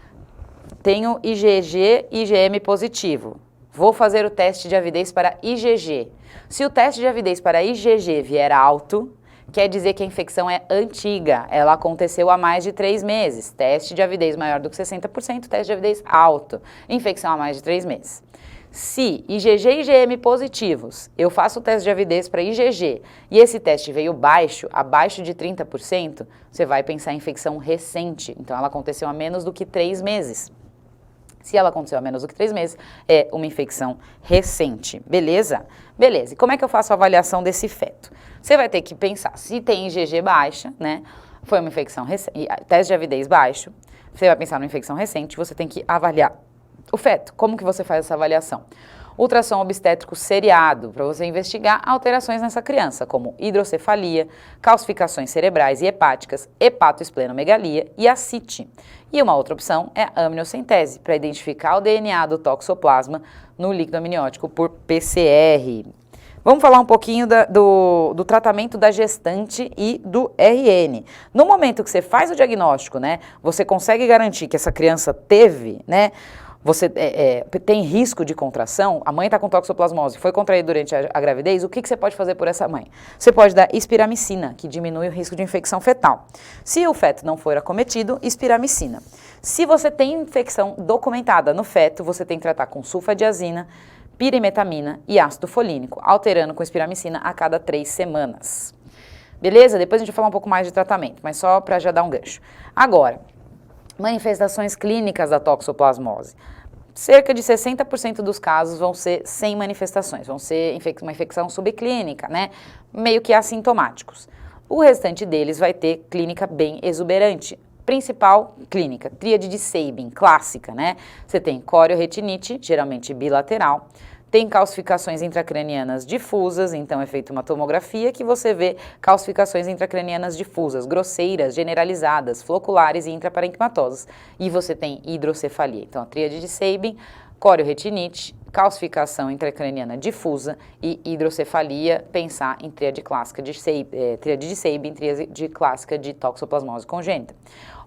Tenho IgG e IgM positivo. Vou fazer o teste de avidez para IgG. Se o teste de avidez para IgG vier alto, quer dizer que a infecção é antiga. Ela aconteceu há mais de 3 meses. Teste de avidez maior do que 60%, teste de avidez alto. Infecção há mais de 3 meses. Se IgG e IgM positivos, eu faço o teste de avidez para IgG e esse teste veio baixo, abaixo de 30%, você vai pensar em infecção recente. Então, ela aconteceu há menos do que 3 meses. Se ela aconteceu há menos do que 3 meses, é uma infecção recente. Beleza? Beleza. E como é que eu faço a avaliação desse feto? Você vai ter que pensar, se tem IgG baixa, né? Foi uma infecção recente, teste de avidez baixo, você vai pensar numa infecção recente, você tem que avaliar o feto. Como que você faz essa avaliação? Ultrassom obstétrico seriado, para você investigar alterações nessa criança, como hidrocefalia, calcificações cerebrais e hepáticas, hepatoesplenomegalia e ascite. E uma outra opção é a amniocentese, para identificar o DNA do toxoplasma no líquido amniótico por PCR. Vamos falar um pouquinho do tratamento da gestante e do RN. No momento que você faz o diagnóstico, né, você consegue garantir que essa criança teve, né, você tem risco de contração, a mãe está com toxoplasmose, foi contraída durante a gravidez, o que você pode fazer por essa mãe? Você pode dar espiramicina, que diminui o risco de infecção fetal. Se o feto não for acometido, espiramicina. Se você tem infecção documentada no feto, você tem que tratar com sulfadiazina, pirimetamina e ácido folínico, alterando com espiramicina a cada 3 semanas. Beleza? Depois a gente vai falar um pouco mais de tratamento, mas só para já dar um gancho. Agora, manifestações clínicas da toxoplasmose. Cerca de 60% dos casos vão ser sem manifestações, vão ser uma infecção subclínica, né? Meio que assintomáticos. O restante deles vai ter clínica bem exuberante. Principal clínica, tríade de Sabin, clássica, né? Você tem corioretinite, geralmente bilateral, tem calcificações intracranianas difusas, então é feita uma tomografia que você vê calcificações intracranianas difusas, grosseiras, generalizadas, floculares e intraparenquimatosas. E você tem hidrocefalia, então a tríade de Sabin, corioretinite, calcificação intracraniana difusa e hidrocefalia, pensar em tríade clássica de Sabin, tríade clássica de toxoplasmose congênita.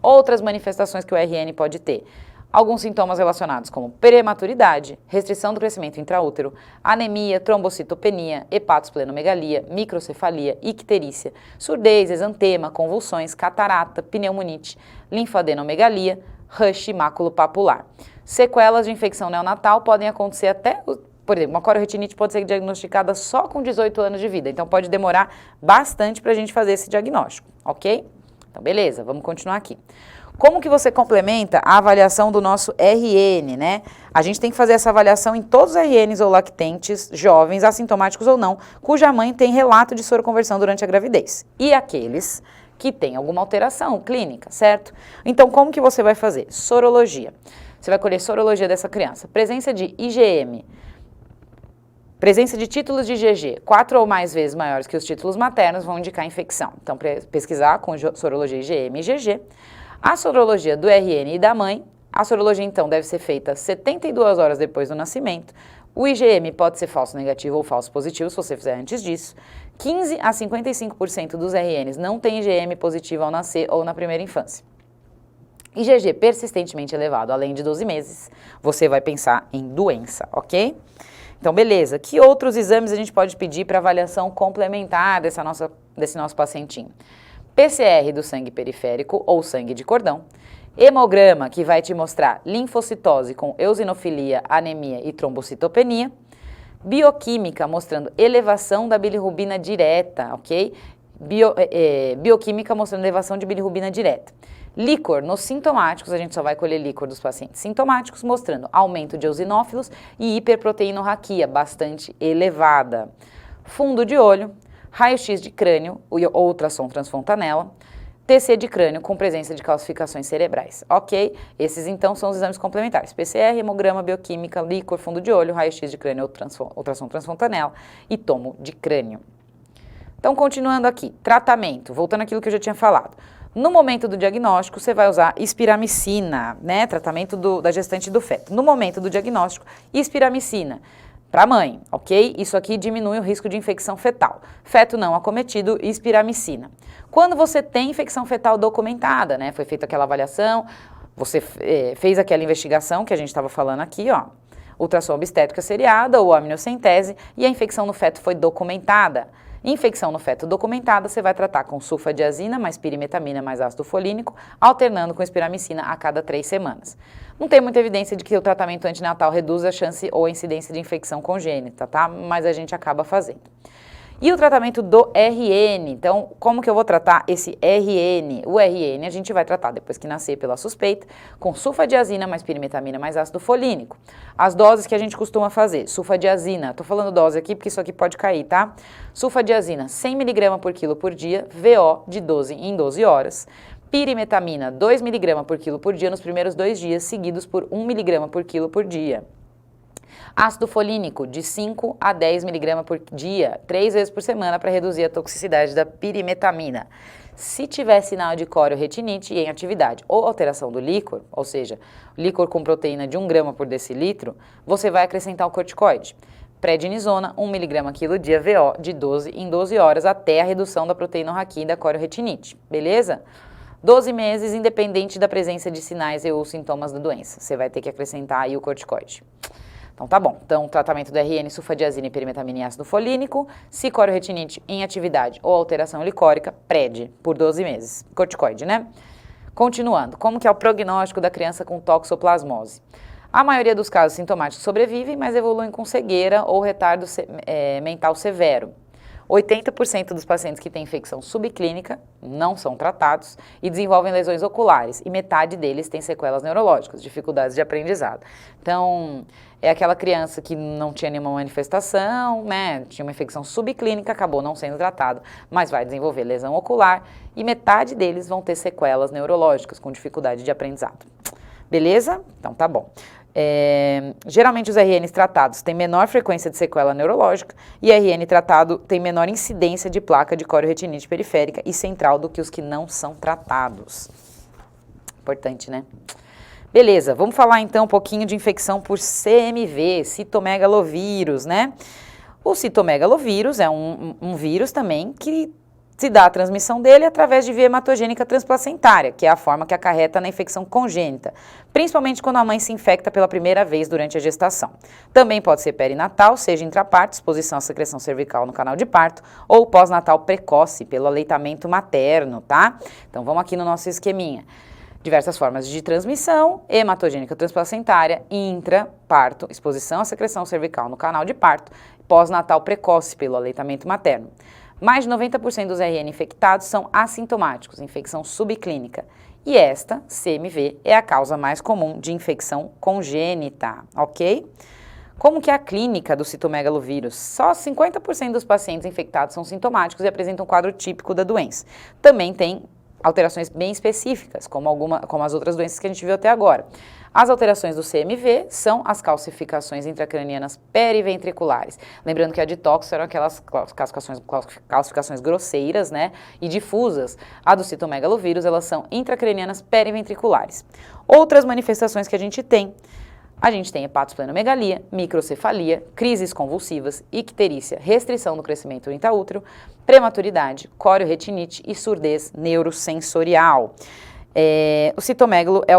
Outras manifestações que o RN pode ter: Alguns sintomas relacionados como prematuridade, restrição do crescimento intraútero, anemia, trombocitopenia, hepatosplenomegalia, microcefalia, icterícia, surdez, exantema, convulsões, catarata, pneumonite, linfadenomegalia, rush maculopapular. Sequelas de infecção neonatal podem acontecer até, por exemplo, uma coriretinite pode ser diagnosticada só com 18 anos de vida, então pode demorar bastante para a gente fazer esse diagnóstico, ok? Então, beleza, vamos continuar aqui. Como que você complementa a avaliação do nosso RN, né? A gente tem que fazer essa avaliação em todos os RNs ou lactentes, jovens, assintomáticos ou não, cuja mãe tem relato de soroconversão durante a gravidez. E aqueles que têm alguma alteração clínica, certo? Então, como que você vai fazer? Sorologia. Você vai colher sorologia dessa criança. Presença de IgM, presença de títulos de IgG 4 ou mais vezes maiores que os títulos maternos vão indicar infecção. Então, pesquisar com sorologia IgM e IgG. A sorologia do RN e da mãe, a sorologia então deve ser feita 72 horas depois do nascimento. O IgM pode ser falso negativo ou falso positivo, se você fizer antes disso. 15 a 55% dos RNs não têm IgM positivo ao nascer ou na primeira infância. IgG persistentemente elevado, além de 12 meses, você vai pensar em doença, ok? Então, beleza. Que outros exames a gente pode pedir para avaliação complementar desse nosso pacientinho? PCR do sangue periférico ou sangue de cordão, hemograma, que vai te mostrar linfocitose com eosinofilia, anemia e trombocitopenia, bioquímica mostrando elevação da bilirrubina direta, ok? Bioquímica mostrando elevação de bilirrubina direta. Líquor, nos sintomáticos, a gente só vai colher líquor dos pacientes sintomáticos, mostrando aumento de eosinófilos e hiperproteinorraquia bastante elevada. Fundo de olho, raio-x de crânio ou ultrassom transfontanela, TC de crânio com presença de calcificações cerebrais, ok? Esses então são os exames complementares, PCR, hemograma, bioquímica, líquor, fundo de olho, raio-x de crânio ou ultrassom transfontanela e tomo de crânio. Então, continuando aqui, tratamento, voltando àquilo que eu já tinha falado. No momento do diagnóstico, você vai usar espiramicina, né? Tratamento da gestante e do feto. No momento do diagnóstico, espiramicina. Para a mãe, ok? Isso aqui diminui o risco de infecção fetal. Feto não acometido, espiramicina. Quando você tem infecção fetal documentada, né? Foi feita aquela avaliação, você fez aquela investigação que a gente estava falando aqui, ó. Ultrassom obstétrica seriada ou amniocentese e a infecção no feto foi documentada. Infecção no feto documentada, você vai tratar com sulfadiazina mais pirimetamina mais ácido folínico, alternando com espiramicina a cada 3 semanas. Não tem muita evidência de que o tratamento antinatal reduz a chance ou a incidência de infecção congênita, tá? Mas a gente acaba fazendo. E o tratamento do RN, então, como que eu vou tratar esse RN? O RN a gente vai tratar depois que nascer pela suspeita, com sulfadiazina mais pirimetamina mais ácido folínico. As doses que a gente costuma fazer, sulfadiazina, tô falando dose aqui porque isso aqui pode cair, tá? Sulfadiazina 100 mg por quilo por dia, VO de 12 em 12 horas. Pirimetamina 2 mg por quilo por dia nos primeiros 2 dias, seguidos por 1 mg por quilo por dia. Ácido folínico de 5 a 10 mg por dia, 3 vezes por semana para reduzir a toxicidade da pirimetamina. Se tiver sinal de corioretinite em atividade ou alteração do líquor, ou seja, líquor com proteína de 1 grama por decilitro, você vai acrescentar o corticoide. Prednisona, 1 mg quilo dia, VO de 12 em 12 horas até a redução da proteínorraquia e da corioretinite, beleza? 12 meses, independente da presença de sinais e ou sintomas da doença. Você vai ter que acrescentar aí o corticoide. Então tá bom, então tratamento do RN, sulfadiazina, pirimetamina e ácido folínico, se corioretinite em atividade ou alteração licórica, PRED, por 12 meses, corticoide, né? Continuando, como que é o prognóstico da criança com toxoplasmose? A maioria dos casos sintomáticos sobrevivem, mas evoluem com cegueira ou retardo mental severo. 80% dos pacientes que têm infecção subclínica não são tratados e desenvolvem lesões oculares, e metade deles tem sequelas neurológicas, dificuldades de aprendizado. Então, é aquela criança que não tinha nenhuma manifestação, né, tinha uma infecção subclínica, acabou não sendo tratado, mas vai desenvolver lesão ocular, e metade deles vão ter sequelas neurológicas, com dificuldade de aprendizado. Beleza? Então tá bom. Geralmente os RNs tratados têm menor frequência de sequela neurológica e RN tratado tem menor incidência de placa de corioretinite periférica e central do que os que não são tratados. Importante, né? Beleza, vamos falar então um pouquinho de infecção por CMV, citomegalovírus, né? O citomegalovírus é um vírus também que Se dá a transmissão dele através de via hematogênica transplacentária, que é a forma que acarreta na infecção congênita, principalmente quando a mãe se infecta pela primeira vez durante a gestação. Também pode ser perinatal, seja intraparto, exposição à secreção cervical no canal de parto, ou pós-natal precoce, pelo aleitamento materno, tá? Então vamos aqui no nosso esqueminha. Diversas formas de transmissão: hematogênica transplacentária, intraparto, exposição à secreção cervical no canal de parto, pós-natal precoce pelo aleitamento materno. Mais de 90% dos RN infectados são assintomáticos, infecção subclínica. E esta, CMV, é a causa mais comum de infecção congênita, ok? Como que é a clínica do citomegalovírus? Só 50% dos pacientes infectados são sintomáticos e apresentam um quadro típico da doença. Também tem alterações bem específicas, como as outras doenças que a gente viu até agora. As alterações do CMV são as calcificações intracranianas periventriculares. Lembrando que a de tóxico eram aquelas calcificações grosseiras, né, e difusas. A do citomegalovírus, elas são intracranianas periventriculares. Outras manifestações que a gente tem hepatosplenomegalia, microcefalia, crises convulsivas, icterícia, restrição do crescimento intraútero, prematuridade, corioretinite e surdez neurosensorial. O citomegalo é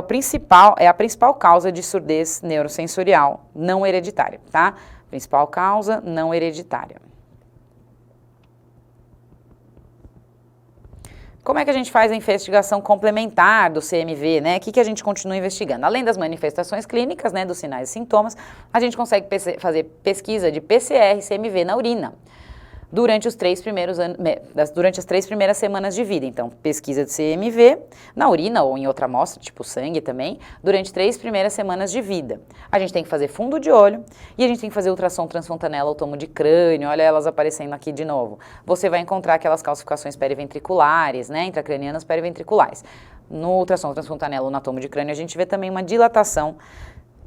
a principal causa de surdez neurosensorial não hereditária, tá? Principal causa não hereditária. Como é que a gente faz a investigação complementar do CMV, né? O que a gente continua investigando? Além das manifestações clínicas, né, dos sinais e sintomas, a gente consegue fazer pesquisa de PCR e CMV na urina durante as 3 primeiras semanas de vida. Então, pesquisa de CMV na urina ou em outra amostra, tipo sangue também, durante 3 primeiras semanas de vida. A gente tem que fazer fundo de olho e a gente tem que fazer ultrassom transfontanela ou tomo de crânio, olha elas aparecendo aqui de novo. Você vai encontrar aquelas calcificações periventriculares, né, intracranianas periventriculares. No ultrassom transfontanela ou na tomo de crânio a gente vê também uma dilatação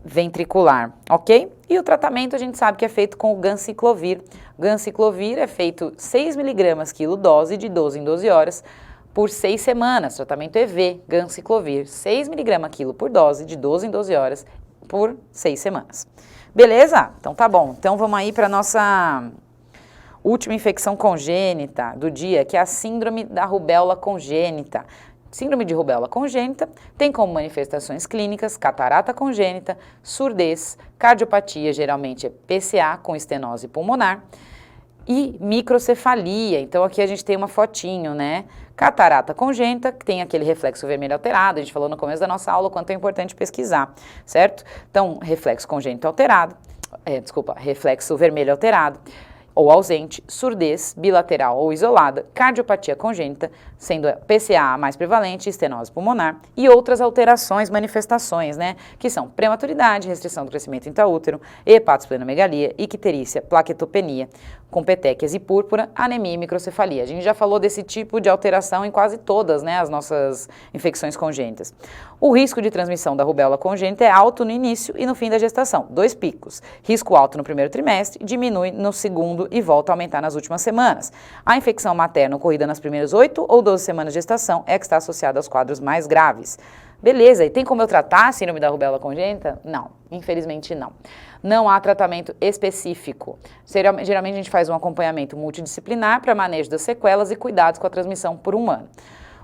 ventricular, ok? E o tratamento a gente sabe que é feito com o ganciclovir. O ganciclovir é feito 6 mg quilo dose de 12 em 12 horas por 6 semanas. Tratamento EV, ganciclovir, 6 mg quilo por dose de 12 em 12 horas por 6 semanas. Beleza? Então tá bom. Então vamos aí para nossa última infecção congênita do dia, que é a síndrome da rubéola congênita. Síndrome de rubéola congênita tem como manifestações clínicas catarata congênita, surdez, cardiopatia, geralmente é PCA com estenose pulmonar, e microcefalia. Então aqui a gente tem uma fotinho, né? Catarata congênita, que tem aquele reflexo vermelho alterado, a gente falou no começo da nossa aula o quanto é importante pesquisar, certo? Então, reflexo congênito alterado, reflexo vermelho alterado, ou ausente, surdez bilateral ou isolada, cardiopatia congênita, sendo a PCA a mais prevalente, estenose pulmonar, e outras alterações, manifestações, né, que são prematuridade, restrição do crescimento intraútero, hepatosplenomegalia, icterícia, plaquetopenia, com petequias e púrpura, anemia e microcefalia. A gente já falou desse tipo de alteração em quase todas, né, as nossas infecções congênitas. O risco de transmissão da rubéola congênita é alto no início e no fim da gestação, 2 picos. Risco alto no primeiro trimestre, diminui no segundo e volta a aumentar nas últimas semanas. A infecção materna ocorrida nas primeiras 8 ou 12 semanas de gestação é que está associada aos quadros mais graves. Beleza, e tem como eu tratar a síndrome da rubéola congênita? Não, infelizmente não. Não há tratamento específico. Geralmente a gente faz um acompanhamento multidisciplinar para manejo das sequelas e cuidados com a transmissão por 1 ano.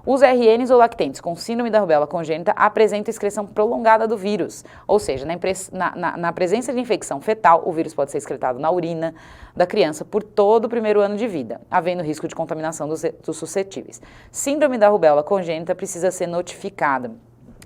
Os RNs ou lactentes com síndrome da rubéola congênita apresentam excreção prolongada do vírus, ou seja, na presença de infecção fetal, o vírus pode ser excretado na urina da criança por todo o primeiro ano de vida, havendo risco de contaminação dos suscetíveis. Síndrome da rubéola congênita precisa ser notificada.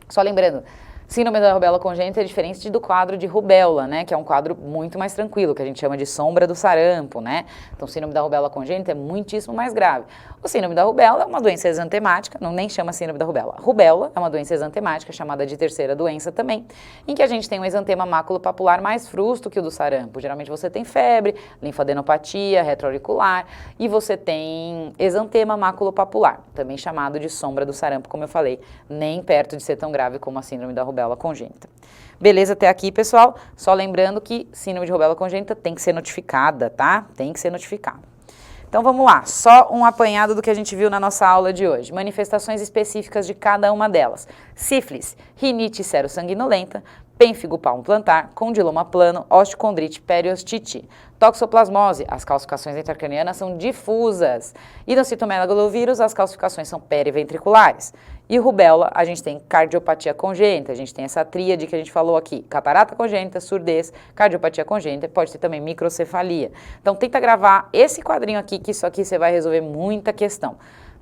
Só lembrando, síndrome da rubéola congênita é diferente do quadro de rubéola, né, que é um quadro muito mais tranquilo, que a gente chama de sombra do sarampo, né? Então, síndrome da rubéola congênita é muitíssimo mais grave. O síndrome da rubéola é uma doença exantemática, nem chama síndrome da rubéola. Rubéola é uma doença exantemática, chamada de terceira doença também, em que a gente tem um exantema maculopapular mais frusto que o do sarampo. Geralmente você tem febre, linfadenopatia retroauricular e você tem exantema maculopapular, também chamado de sombra do sarampo, como eu falei, nem perto de ser tão grave como a síndrome da rubéola congênita. Beleza até aqui, pessoal? Só lembrando que síndrome de rubéola congênita tem que ser notificada, tá? Tem que ser notificada. Então vamos lá, só um apanhado do que a gente viu na nossa aula de hoje. Manifestações específicas de cada uma delas. Sífilis, rinite serossanguinolenta, pênfigo palmo plantar, condiloma plano, osteocondrite, periostite. Toxoplasmose, as calcificações intracranianas são difusas. E no citomegalovírus, as calcificações são periventriculares. E rubéola, a gente tem cardiopatia congênita, a gente tem essa tríade que a gente falou aqui, catarata congênita, surdez, cardiopatia congênita, pode ter também microcefalia. Então tenta gravar esse quadrinho aqui, que isso aqui você vai resolver muita questão.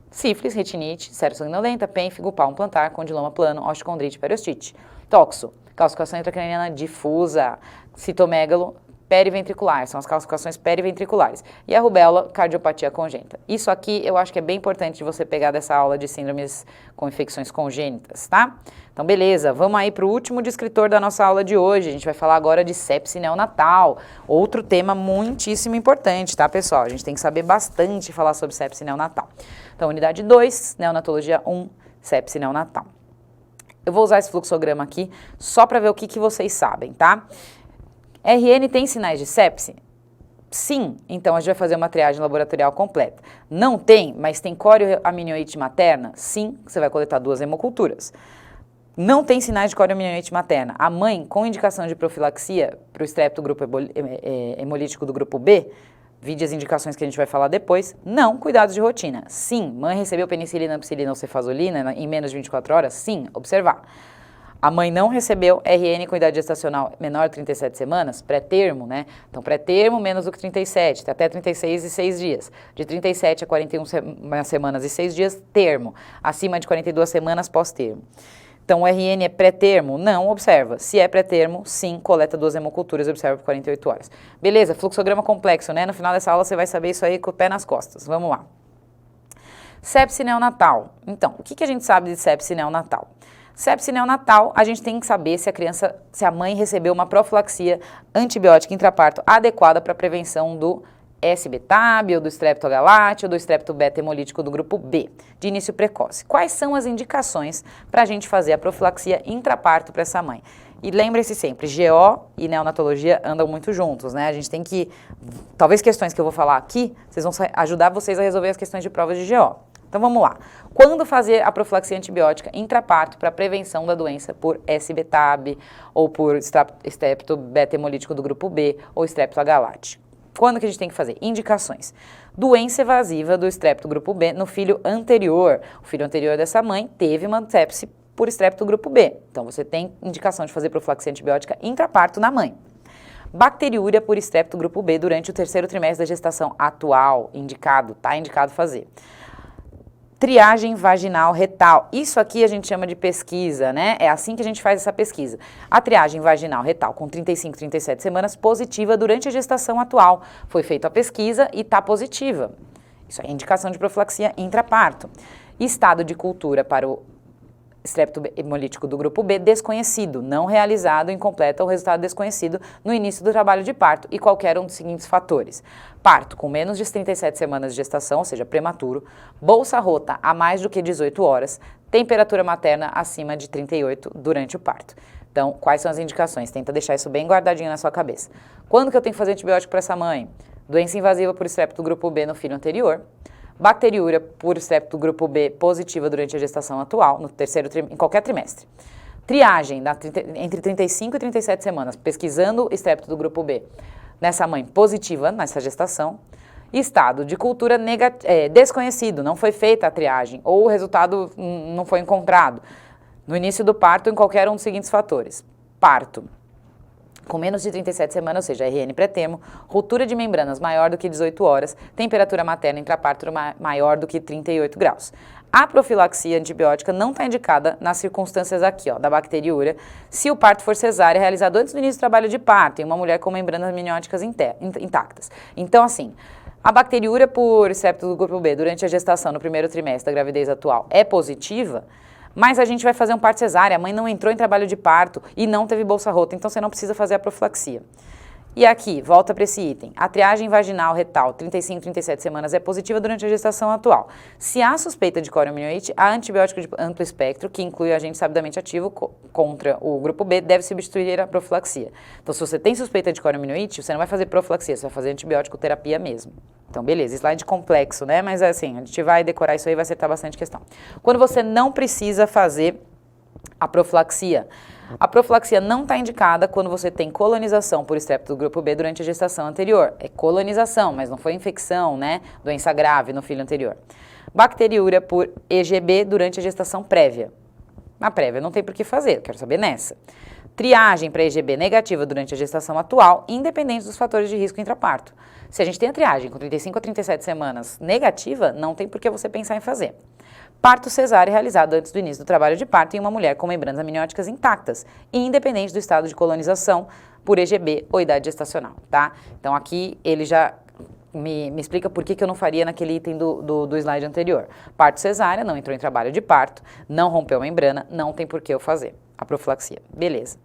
Sífilis, retinite, serossanguinolenta, pênfigo, palmo plantar, condiloma plano, osteocondrite, periostite. Toxo, calcificação intracraniana difusa, citomegalo, periventricular, são as calcificações periventriculares. E a rubéola, cardiopatia congênita. Isso aqui eu acho que é bem importante de você pegar dessa aula de síndromes com infecções congênitas, tá? Então, beleza, vamos aí para o último descritor da nossa aula de hoje. A gente vai falar agora de sepse neonatal, outro tema muitíssimo importante, tá, pessoal? A gente tem que saber bastante falar sobre sepse neonatal. Então, unidade 2, neonatologia 1, sepse neonatal. Eu vou usar esse fluxograma aqui só para ver o que vocês sabem, tá? RN tem sinais de sepse? Sim, então a gente vai fazer uma triagem laboratorial completa. Não tem, mas tem corioamnionitis materna? Sim, você vai coletar 2 hemoculturas. Não tem sinais de corioamnionitis materna. A mãe, com indicação de profilaxia para o estrepto grupo hemolítico do grupo B, vide as indicações que a gente vai falar depois, não, cuidados de rotina. Sim, mãe recebeu penicilina, ampicilina ou cefazolina em menos de 24 horas? Sim, observar. A mãe não recebeu RN com idade gestacional menor de 37 semanas, pré-termo, né? Então, pré-termo menos do que 37, até 36 e 6 dias. De 37 a 41 semanas e 6 dias, termo. Acima de 42 semanas, pós-termo. Então, o RN é pré-termo? Não, observa. Se é pré-termo, sim, coleta 2 hemoculturas e observa por 48 horas. Beleza, fluxograma complexo, né? No final dessa aula você vai saber isso aí com o pé nas costas. Vamos lá. Sepse neonatal. Então, o que a gente sabe de sepse neonatal? Sepse neonatal, a gente tem que saber se a mãe recebeu uma profilaxia antibiótica intraparto adequada para a prevenção do S-betab, ou do streptogalate, ou do streptobeta hemolítico do grupo B, de início precoce. Quais são as indicações para a gente fazer a profilaxia intraparto para essa mãe? E lembre-se sempre, GO e neonatologia andam muito juntos, né? A gente tem que, talvez questões que eu vou falar aqui, vocês vão ajudar vocês a resolver as questões de provas de GO. Então vamos lá. Quando fazer a profilaxia antibiótica intraparto para prevenção da doença por S-betab ou por streptobeta hemolítico do grupo B ou streptogalate? Quando que a gente tem que fazer? Indicações. Doença evasiva do strepto grupo B no filho anterior. O filho anterior dessa mãe teve uma sepse por strepto grupo B. Então você tem indicação de fazer profilaxia antibiótica intraparto na mãe. Bacteriúria por strepto grupo B durante o 3º trimestre da gestação atual, indicado, tá indicado fazer. Triagem vaginal retal. Isso aqui a gente chama de pesquisa, né? É assim que a gente faz essa pesquisa. A triagem vaginal retal com 35, 37 semanas positiva durante a gestação atual. Foi feita a pesquisa e está positiva. Isso é indicação de profilaxia intraparto. Estado de cultura para o strepto hemolítico do grupo B desconhecido, não realizado, incompleta ou resultado desconhecido no início do trabalho de parto e qualquer um dos seguintes fatores. Parto com menos de 37 semanas de gestação, ou seja, prematuro, bolsa rota a mais do que 18 horas, temperatura materna acima de 38 durante o parto. Então, quais são as indicações? Tenta deixar isso bem guardadinho na sua cabeça. Quando que eu tenho que fazer antibiótico para essa mãe? Doença invasiva por strepto grupo B no filho anterior. Bacteriúria por strepto grupo B positiva durante a gestação atual, no 3º em qualquer trimestre. Triagem entre 35 e 37 semanas, pesquisando strepto do grupo B nessa mãe positiva, nessa gestação. Estado de cultura desconhecido, não foi feita a triagem, ou o resultado não foi encontrado. No início do parto, em qualquer um dos seguintes fatores. Parto com menos de 37 semanas, ou seja, RN pré-termo, ruptura de membranas maior do que 18 horas, temperatura materna intraparto maior do que 38 graus. A profilaxia antibiótica não está indicada nas circunstâncias aqui, ó, da bacteriúria, se o parto for cesárea realizado antes do início do trabalho de parto, em uma mulher com membranas amnióticas intactas. Então, assim, a bacteriúria por strepto do grupo B durante a gestação no 1º trimestre da gravidez atual é positiva, mas a gente vai fazer um parto cesárea, a mãe não entrou em trabalho de parto e não teve bolsa rota, então você não precisa fazer a profilaxia. E aqui, volta para esse item, a triagem vaginal retal 35, 37 semanas é positiva durante a gestação atual. Se há suspeita de corioamnionitis, há antibiótico de amplo espectro, que inclui agente sabidamente ativo contra o grupo B, deve substituir a profilaxia. Então, se você tem suspeita de corioamnionitis, você não vai fazer profilaxia, você vai fazer antibiótico terapia mesmo. Então, beleza, slide complexo, né? Mas assim, a gente vai decorar isso aí e vai acertar bastante questão. Quando você não precisa fazer A profilaxia. A profilaxia não está indicada quando você tem colonização por estrepto do grupo B durante a gestação anterior. É colonização, mas não foi infecção, né? Doença grave no filho anterior. Bacteriúria por EGB durante a gestação prévia. Na prévia não tem por que fazer, eu quero saber nessa. Triagem para EGB negativa durante a gestação atual, independente dos fatores de risco intraparto. Se a gente tem a triagem com 35 a 37 semanas negativa, não tem por que você pensar em fazer. Parto cesáreo realizado antes do início do trabalho de parto em uma mulher com membranas amnióticas intactas, independente do estado de colonização por EGB ou idade gestacional, tá? Então aqui ele já me explica por que eu não faria naquele item do slide anterior. Parto cesárea, não entrou em trabalho de parto, não rompeu a membrana, não tem por que eu fazer a profilaxia. Beleza.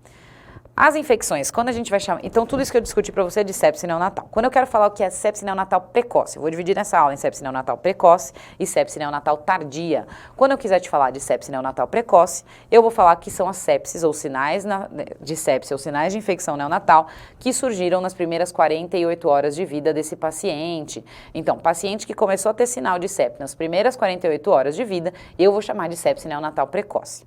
As infecções, quando a gente vai chamar... Então, tudo isso que eu discuti para você é de sepse neonatal. Quando eu quero falar o que é sepse neonatal precoce, eu vou dividir nessa aula em sepse neonatal precoce e sepse neonatal tardia. Quando eu quiser te falar de sepse neonatal precoce, eu vou falar que são as sepses ou sinais de sepse ou sinais de infecção neonatal que surgiram nas primeiras 48 horas de vida desse paciente. Então, paciente que começou a ter sinal de sepse nas primeiras 48 horas de vida, eu vou chamar de sepse neonatal precoce.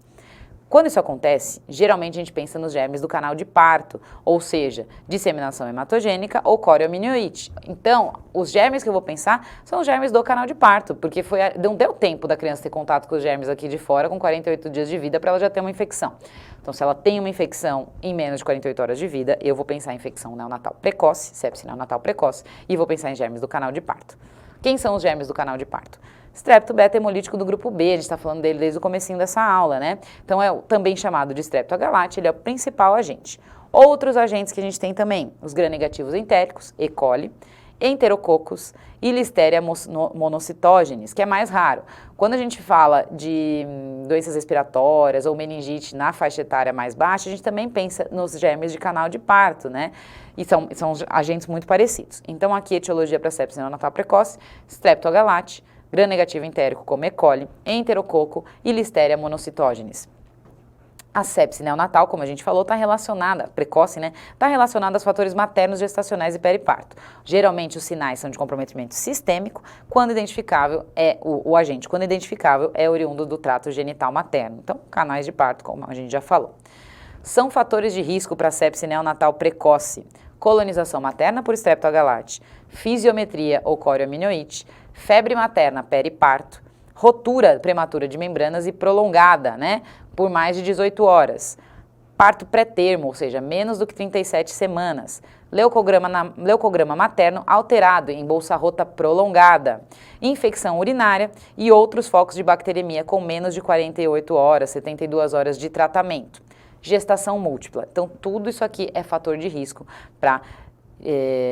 Quando isso acontece, geralmente a gente pensa nos germes do canal de parto, ou seja, disseminação hematogênica ou corioamniotite. Então, os germes que eu vou pensar são os germes do canal de parto, porque não deu tempo da criança ter contato com os germes aqui de fora com 48 dias de vida para ela já ter uma infecção. Então, se ela tem uma infecção em menos de 48 horas de vida, eu vou pensar em infecção neonatal precoce, sepse neonatal precoce, e vou pensar em germes do canal de parto. Quem são os germes do canal de parto? Estrepto beta hemolítico do grupo B, a gente está falando dele desde o comecinho dessa aula, né? Então é também chamado de Strepto agalacti, ele é o principal agente. Outros agentes que a gente tem também, os gram-negativos entéricos, E. coli, enterococos e Listeria monocytogenes, que é mais raro. Quando a gente fala de doenças respiratórias ou meningite na faixa etária mais baixa, a gente também pensa nos germes de canal de parto, né? E são agentes muito parecidos. Então aqui a etiologia para sepse neonatal precoce, Strepto agalacti, gram-negativo entérico como E. coli, enterococo e Listeria monocytogenes. A sepse neonatal, como a gente falou, está relacionada, precoce, né? Está relacionada aos fatores maternos, gestacionais e periparto. Geralmente os sinais são de comprometimento sistêmico, quando identificável é o agente, quando identificável é oriundo do trato genital materno. Então, canais de parto, como a gente já falou. São fatores de risco para sepse neonatal precoce: colonização materna por Strepto agalacti, fisiometria ou corioamniotite, febre materna periparto, rotura prematura de membranas e prolongada, né, por mais de 18 horas, parto pré-termo, ou seja, menos do que 37 semanas, leucograma materno alterado em bolsa rota prolongada, infecção urinária e outros focos de bacteremia com menos de 48 horas, 72 horas de tratamento. Gestação múltipla. Então, tudo isso aqui é fator de risco para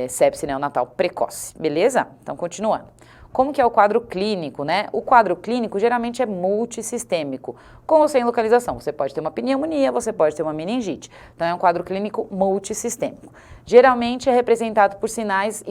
sepse neonatal precoce, beleza? Então, continuando. Como que é o quadro clínico, né? O quadro clínico geralmente é multissistêmico, com ou sem localização. Você pode ter uma pneumonia, você pode ter uma meningite. Então é um quadro clínico multissistêmico. Geralmente é representado por sinais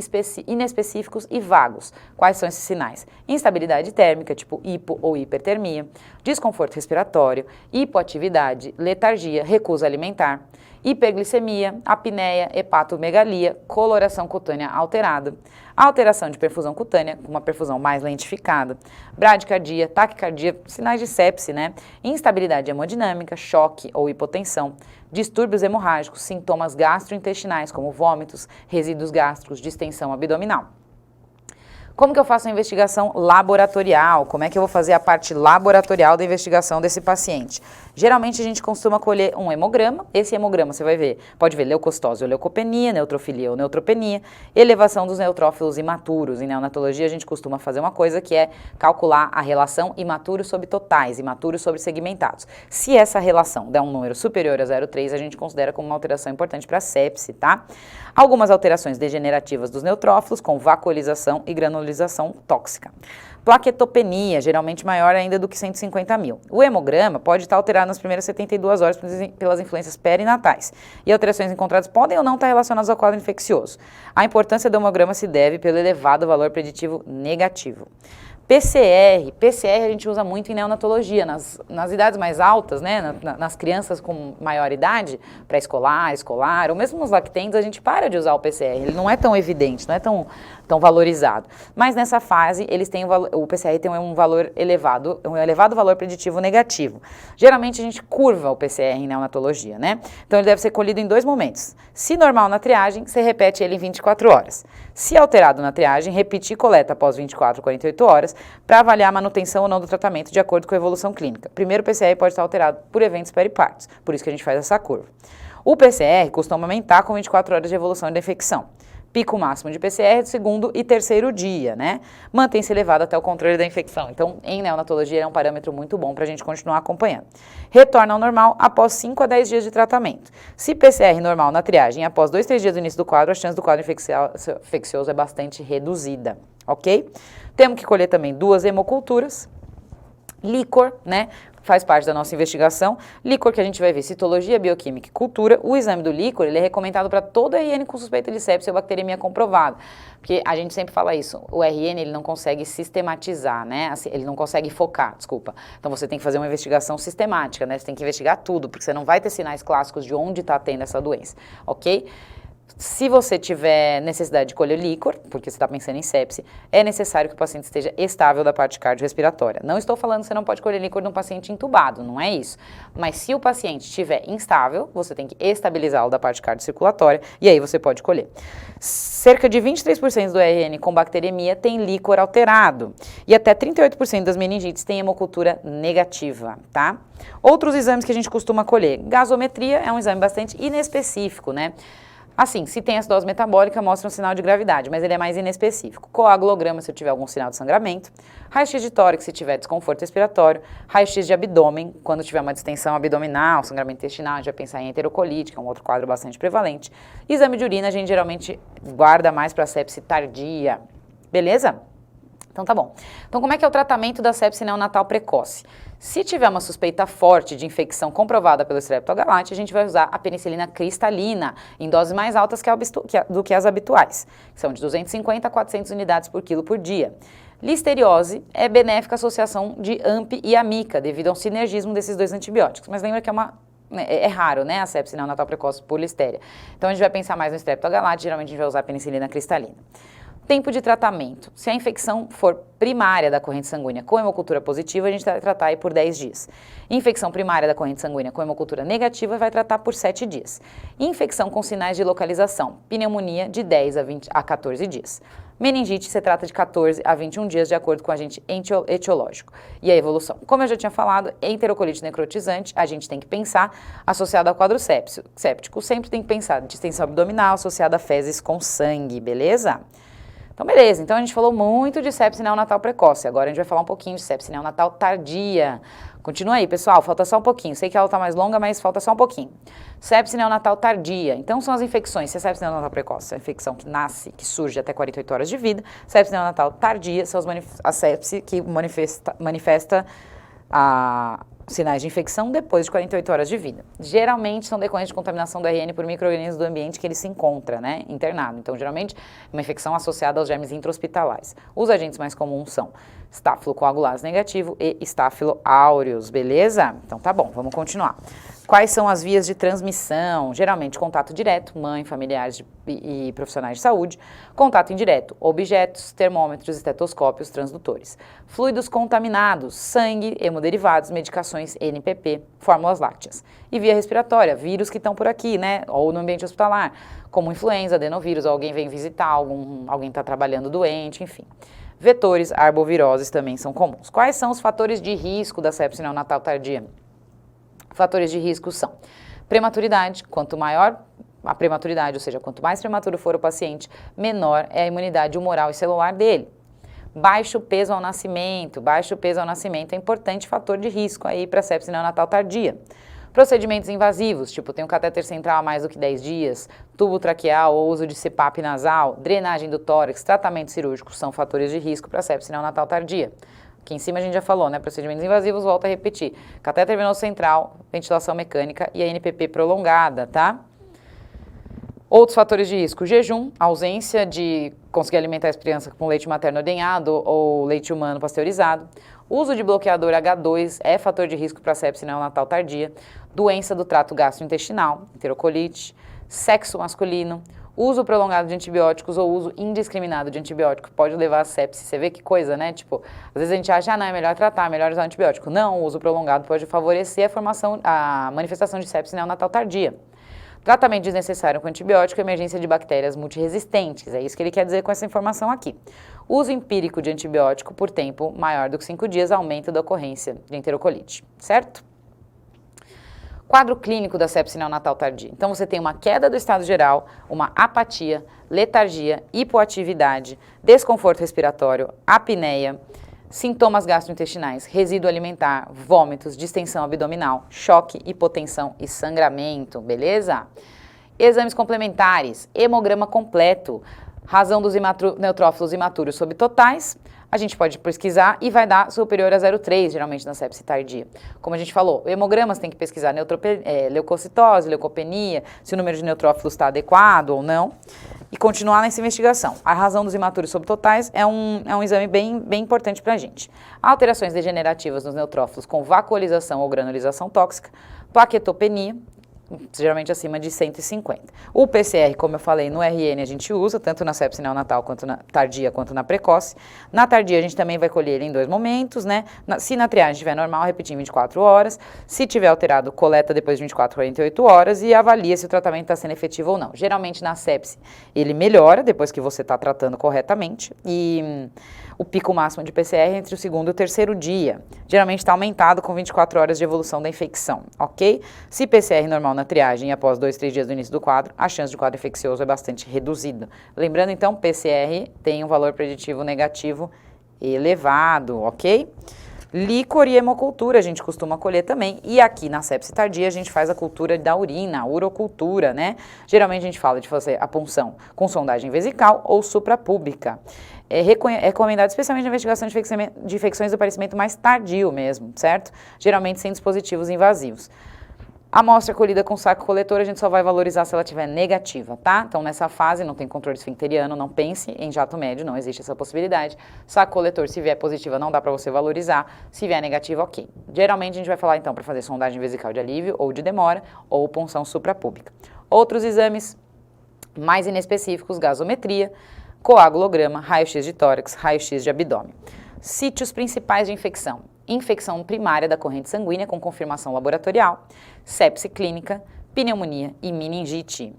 inespecíficos e vagos. Quais são esses sinais? Instabilidade térmica, tipo hipo ou hipertermia, desconforto respiratório, hipoatividade, letargia, recusa alimentar, hiperglicemia, apneia, hepatomegalia, coloração cutânea alterada, alteração de perfusão cutânea, com uma perfusão mais lentificada, bradicardia, taquicardia, sinais de sepse, né? Instabilidade hemodinâmica, choque ou hipotensão, distúrbios hemorrágicos, sintomas gastrointestinais, como vômitos, resíduos gástricos, distensão abdominal. Como que eu faço a investigação laboratorial? Como é que eu vou fazer a parte laboratorial da investigação desse paciente? Geralmente a gente costuma colher um hemograma. Esse hemograma você vai ver, pode ver leucostose ou leucopenia, neutrofilia ou neutropenia, elevação dos neutrófilos imaturos. Em neonatologia a gente costuma fazer uma coisa que é calcular a relação imaturos sobre totais, imaturos sobre segmentados. Se essa relação der um número superior a 0,3, a gente considera como uma alteração importante para a sepse, tá? Algumas alterações degenerativas dos neutrófilos, com vacuolização e granulização tóxica. Plaquetopenia, geralmente maior ainda do que 150 mil. O hemograma pode estar alterado nas primeiras 72 horas pelas influências perinatais. E alterações encontradas podem ou não estar relacionadas ao quadro infeccioso. A importância do hemograma se deve pelo elevado valor preditivo negativo. PCR a gente usa muito em neonatologia, nas idades mais altas, né, nas crianças com maior idade, pré-escolar, escolar, ou mesmo nos lactentes, a gente para de usar o PCR, ele não é tão evidente, não é tão tão valorizado. Mas nessa fase, o PCR tem um valor elevado, um elevado valor preditivo negativo. Geralmente a gente curva o PCR em neonatologia, né? Então ele deve ser colhido em 2 momentos. Se normal na triagem, você repete ele em 24 horas. Se alterado na triagem, repite e coleta após 24 ou 48 horas para avaliar a manutenção ou não do tratamento de acordo com a evolução clínica. Primeiro, o PCR pode estar alterado por eventos peripartos, por isso que a gente faz essa curva. O PCR costuma aumentar com 24 horas de evolução da infecção. Pico máximo de PCR do 2º e 3º dia, né? Mantém-se elevado até o controle da infecção. Então, em neonatologia, é um parâmetro muito bom para a gente continuar acompanhando. Retorna ao normal após 5 a 10 dias de tratamento. Se PCR normal na triagem após 2, 3 dias do início do quadro, a chance do quadro infeccioso é bastante reduzida, ok? Temos que colher também 2 hemoculturas, líquor, né? Faz parte da nossa investigação. Líquor que a gente vai ver citologia, bioquímica e cultura. O exame do líquor, ele é recomendado para todo RN com suspeita de sepsis ou bacteremia comprovada. Porque a gente sempre fala isso, o RN ele não consegue sistematizar, né? Assim, ele não consegue focar, desculpa. Então você tem que fazer uma investigação sistemática, né? Você tem que investigar tudo, porque você não vai ter sinais clássicos de onde está tendo essa doença, ok? Se você tiver necessidade de colher líquor, porque você está pensando em sepse, é necessário que o paciente esteja estável da parte cardiorrespiratória. Não estou falando que você não pode colher líquor de um paciente entubado, não é isso. Mas se o paciente estiver instável, você tem que estabilizá-lo da parte cardiocirculatória e aí você pode colher. Cerca de 23% do RN com bacteremia tem líquor alterado e até 38% das meningites tem hemocultura negativa, tá? Outros exames que a gente costuma colher. Gasometria é um exame bastante inespecífico, né? Assim, se tem acidose metabólica, mostra um sinal de gravidade, mas ele é mais inespecífico. Coagulograma, se eu tiver algum sinal de sangramento. Raio-x de tórax, se tiver desconforto respiratório. Raio-x de abdômen, quando tiver uma distensão abdominal, sangramento intestinal, a gente vai pensar em enterocolite, que é um outro quadro bastante prevalente. Exame de urina, a gente geralmente guarda mais para sepse tardia. Beleza? Então tá bom. Então como é que é o tratamento da sepse neonatal precoce? Se tiver uma suspeita forte de infecção comprovada pelo Streptogalate, a gente vai usar a penicilina cristalina em doses mais altas do que as habituais, que são de 250 a 400 unidades por quilo por dia. Listeriose é benéfica à associação de AMP e amica, devido ao sinergismo desses 2 antibióticos, mas lembra que é raro, né, a sepse neonatal precoce por listéria. Então a gente vai pensar mais no Streptogalate, geralmente a gente vai usar a penicilina cristalina. Tempo de tratamento. Se a infecção for primária da corrente sanguínea com hemocultura positiva, a gente vai tratar aí por 10 dias. Infecção primária da corrente sanguínea com hemocultura negativa vai tratar por 7 dias. Infecção com sinais de localização. Pneumonia de 10 a 14 dias. Meningite se trata de 14 a 21 dias de acordo com o agente etiológico. E a evolução. Como eu já tinha falado, enterocolite necrotizante, a gente tem que pensar associada ao quadro séptico. Sempre tem que pensar distensão abdominal associada a fezes com sangue, beleza? Então, beleza. Então, a gente falou muito de sepse neonatal precoce. Agora, a gente vai falar um pouquinho de sepse neonatal tardia. Continua aí, pessoal. Falta só um pouquinho. Sei que ela está mais longa, mas falta só um pouquinho. Sepse neonatal tardia. Então, são as infecções. Se é sepse neonatal precoce, é a infecção que nasce, que surge até 48 horas de vida. Sepse neonatal tardia são a sepse que manifesta sinais de infecção depois de 48 horas de vida. Geralmente são decorrentes de contaminação do RN por micro-organismos do ambiente que ele se encontra, né, internado. Então, geralmente, uma infecção associada aos germes intra-hospitalares. Os agentes mais comuns são Staphylocoagulase negativo e Staphylo aureus, beleza? Então, tá bom, vamos continuar. Quais são as vias de transmissão? Geralmente, contato direto, mãe, familiares e profissionais de saúde. Contato indireto, objetos, termômetros, estetoscópios, transdutores. Fluidos contaminados, sangue, hemoderivados, medicações NPP, fórmulas lácteas. E via respiratória, vírus que estão por aqui, né? Ou no ambiente hospitalar, como influenza, adenovírus, alguém vem visitar, alguém está trabalhando doente, enfim. Vetores, arboviroses também são comuns. Quais são os fatores de risco da sepse neonatal tardia? Fatores de risco são prematuridade, quanto maior a prematuridade, ou seja, quanto mais prematuro for o paciente, menor é a imunidade humoral e celular dele. Baixo peso ao nascimento é importante fator de risco aí para sepse neonatal tardia. Procedimentos invasivos, tipo tem um catéter central há mais do que 10 dias, tubo traqueal ou uso de CPAP nasal, drenagem do tórax, tratamento cirúrgico são fatores de risco para sepse neonatal tardia. Aqui em cima a gente já falou, né? Procedimentos invasivos, volto a repetir. Catéter venoso central, ventilação mecânica e a NPP prolongada, tá? Outros fatores de risco, jejum, ausência de conseguir alimentar as crianças com leite materno ordenhado ou leite humano pasteurizado. Uso de bloqueador H2 é fator de risco para sepse neonatal tardia. Doença do trato gastrointestinal, enterocolite. Sexo masculino. Uso prolongado de antibióticos ou uso indiscriminado de antibiótico pode levar a sepse. Você vê que coisa, né? Tipo, às vezes a gente acha, não, é melhor tratar, é melhor usar antibiótico. Não, o uso prolongado pode favorecer a manifestação de sepse neonatal tardia. Tratamento desnecessário com antibiótico, emergência de bactérias multiresistentes. É isso que ele quer dizer com essa informação aqui. Uso empírico de antibiótico por tempo maior do que 5 dias aumenta da ocorrência de enterocolite, certo? Quadro clínico da sepse neonatal tardia. Então, você tem uma queda do estado geral, uma apatia, letargia, hipoatividade, desconforto respiratório, apneia, sintomas gastrointestinais, resíduo alimentar, vômitos, distensão abdominal, choque, hipotensão e sangramento, beleza? Exames complementares, hemograma completo, razão dos neutrófilos imaturos subtotais, a gente pode pesquisar e vai dar superior a 0,3, geralmente na sepse tardia. Como a gente falou, hemogramas tem que pesquisar leucocitose, leucopenia, se o número de neutrófilos está adequado ou não, e continuar nessa investigação. A razão dos imaturos subtotais é um exame bem importante para a gente. Alterações degenerativas nos neutrófilos com vacuolização ou granulização tóxica, plaquetopenia, geralmente acima de 150. O PCR, como eu falei, no RN a gente usa, tanto na sepse neonatal quanto na tardia, quanto na precoce. Na tardia a gente também vai colher ele em 2 momentos, né? Se na triagem estiver normal, repetir em 24 horas. Se tiver alterado, coleta depois de 24 a 48 horas e avalia se o tratamento está sendo efetivo ou não. Geralmente na sepse ele melhora depois que você está tratando corretamente e o pico máximo de PCR é entre o 2º e o 3º dia. Geralmente está aumentado com 24 horas de evolução da infecção, ok? Se PCR normal na triagem e após 2, 3 dias do início do quadro, a chance de quadro infeccioso é bastante reduzida. Lembrando então, PCR tem um valor preditivo negativo elevado, ok? Líquor e hemocultura a gente costuma colher também, e aqui na sepse tardia a gente faz a cultura da urina, a urocultura, né? Geralmente a gente fala de fazer a punção com sondagem vesical ou suprapúbica. É recomendado especialmente na investigação de infecções do aparecimento mais tardio mesmo, certo? Geralmente sem dispositivos invasivos. A amostra colhida com saco coletor a gente só vai valorizar se ela estiver negativa, tá? Então nessa fase não tem controle esfincteriano, não pense em jato médio, não existe essa possibilidade. Saco coletor, se vier positiva, não dá para você valorizar, se vier negativa, ok. Geralmente a gente vai falar então para fazer sondagem vesical de alívio ou de demora ou punção suprapúbica. Outros exames mais inespecíficos, gasometria, coagulograma, raio-x de tórax, raio-x de abdômen. Sítios principais de infecção. Infecção primária da corrente sanguínea com confirmação laboratorial, sepse clínica, pneumonia e meningite.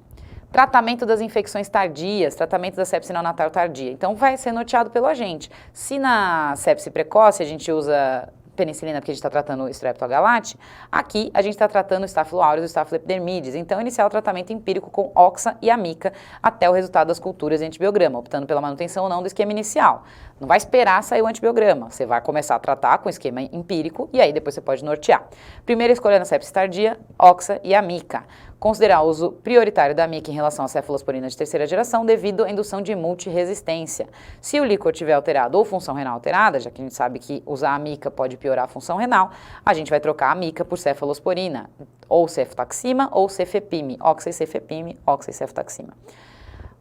Tratamento das infecções tardias, tratamento da sepse neonatal tardia. Então vai ser norteado pelo agente. Se na sepse precoce a gente usa penicilina porque a gente está tratando o Streptogalate, aqui a gente está tratando o Staphylo aureus e o Staphylo epidermidis. Então, iniciar o tratamento empírico com oxa e amica até o resultado das culturas e antibiograma, optando pela manutenção ou não do esquema inicial. Não vai esperar sair o antibiograma, você vai começar a tratar com esquema empírico e aí depois você pode nortear. Primeira escolha na sepse tardia, oxa e amica. Considerar o uso prioritário da amica em relação à cefalosporina de 3ª geração devido à indução de multiresistência. Se o líquor tiver alterado ou função renal alterada, já que a gente sabe que usar a amica pode piorar a função renal, a gente vai trocar a amica por cefalosporina, ou cefotaxima ou cefepime, oxa e cefepime, oxa e cefotaxima.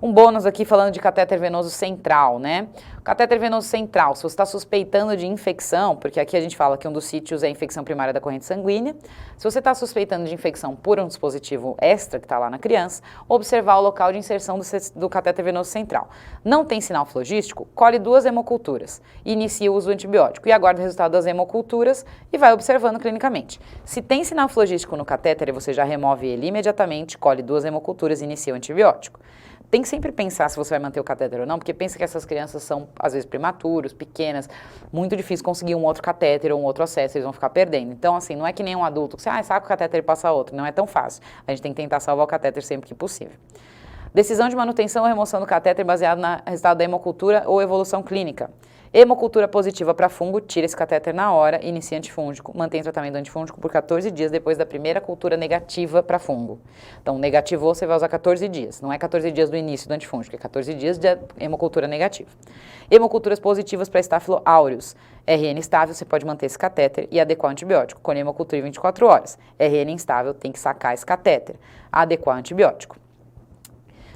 Um bônus aqui falando de catéter venoso central, né? Catéter venoso central, se você está suspeitando de infecção, porque aqui a gente fala que um dos sítios é a infecção primária da corrente sanguínea, se você está suspeitando de infecção por um dispositivo extra que está lá na criança, observar o local de inserção do catéter venoso central. Não tem sinal flogístico, colhe 2 hemoculturas, inicia o uso do antibiótico e aguarda o resultado das hemoculturas e vai observando clinicamente. Se tem sinal flogístico no catéter e você já remove ele imediatamente, colhe 2 hemoculturas e inicia o antibiótico. Tem que sempre pensar se você vai manter o catéter ou não, porque pensa que essas crianças são, às vezes, prematuros, pequenas, muito difícil conseguir um outro catéter ou um outro acesso, eles vão ficar perdendo. Então, assim, não é que nem um adulto que você, saca o catéter e passa outro, não é tão fácil. A gente tem que tentar salvar o catéter sempre que possível. Decisão de manutenção ou remoção do catéter baseado no resultado da hemocultura ou evolução clínica. Hemocultura positiva para fungo, tira esse catéter na hora, inicia antifúngico, mantém tratamento antifúngico por 14 dias depois da primeira cultura negativa para fungo. Então, negativou, você vai usar 14 dias. Não é 14 dias do início do antifúngico, é 14 dias de hemocultura negativa. Hemoculturas positivas para Staphylo aureus. RN estável, você pode manter esse catéter e adequar o antibiótico. Com hemocultura em 24 horas. RN instável, tem que sacar esse catéter. Adequar o antibiótico.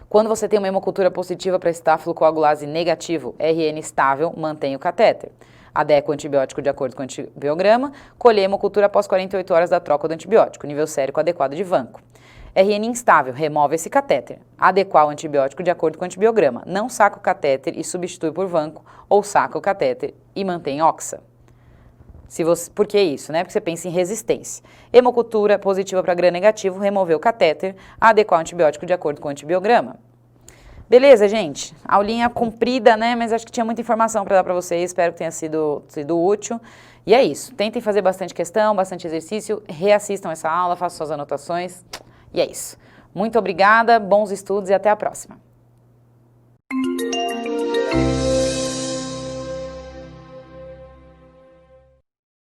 Quando você tem uma hemocultura positiva para estáfilo coagulase negativo, RN estável, mantém o catéter. Adequa o antibiótico de acordo com o antibiograma, colher a hemocultura após 48 horas da troca do antibiótico, nível sérico adequado de vanco. RN instável, remove esse catéter. Adequar o antibiótico de acordo com o antibiograma. Não saca o catéter e substitui por vanco, ou saca o catéter e mantém oxa. Por que isso, né? Porque você pensa em resistência. Hemocultura positiva para gram negativo, remover o catéter, adequar o antibiótico de acordo com o antibiograma. Beleza, gente? Aulinha comprida, né? Mas acho que tinha muita informação para dar para vocês, espero que tenha sido útil. E é isso, tentem fazer bastante questão, bastante exercício, reassistam essa aula, façam suas anotações. E é isso. Muito obrigada, bons estudos e até a próxima.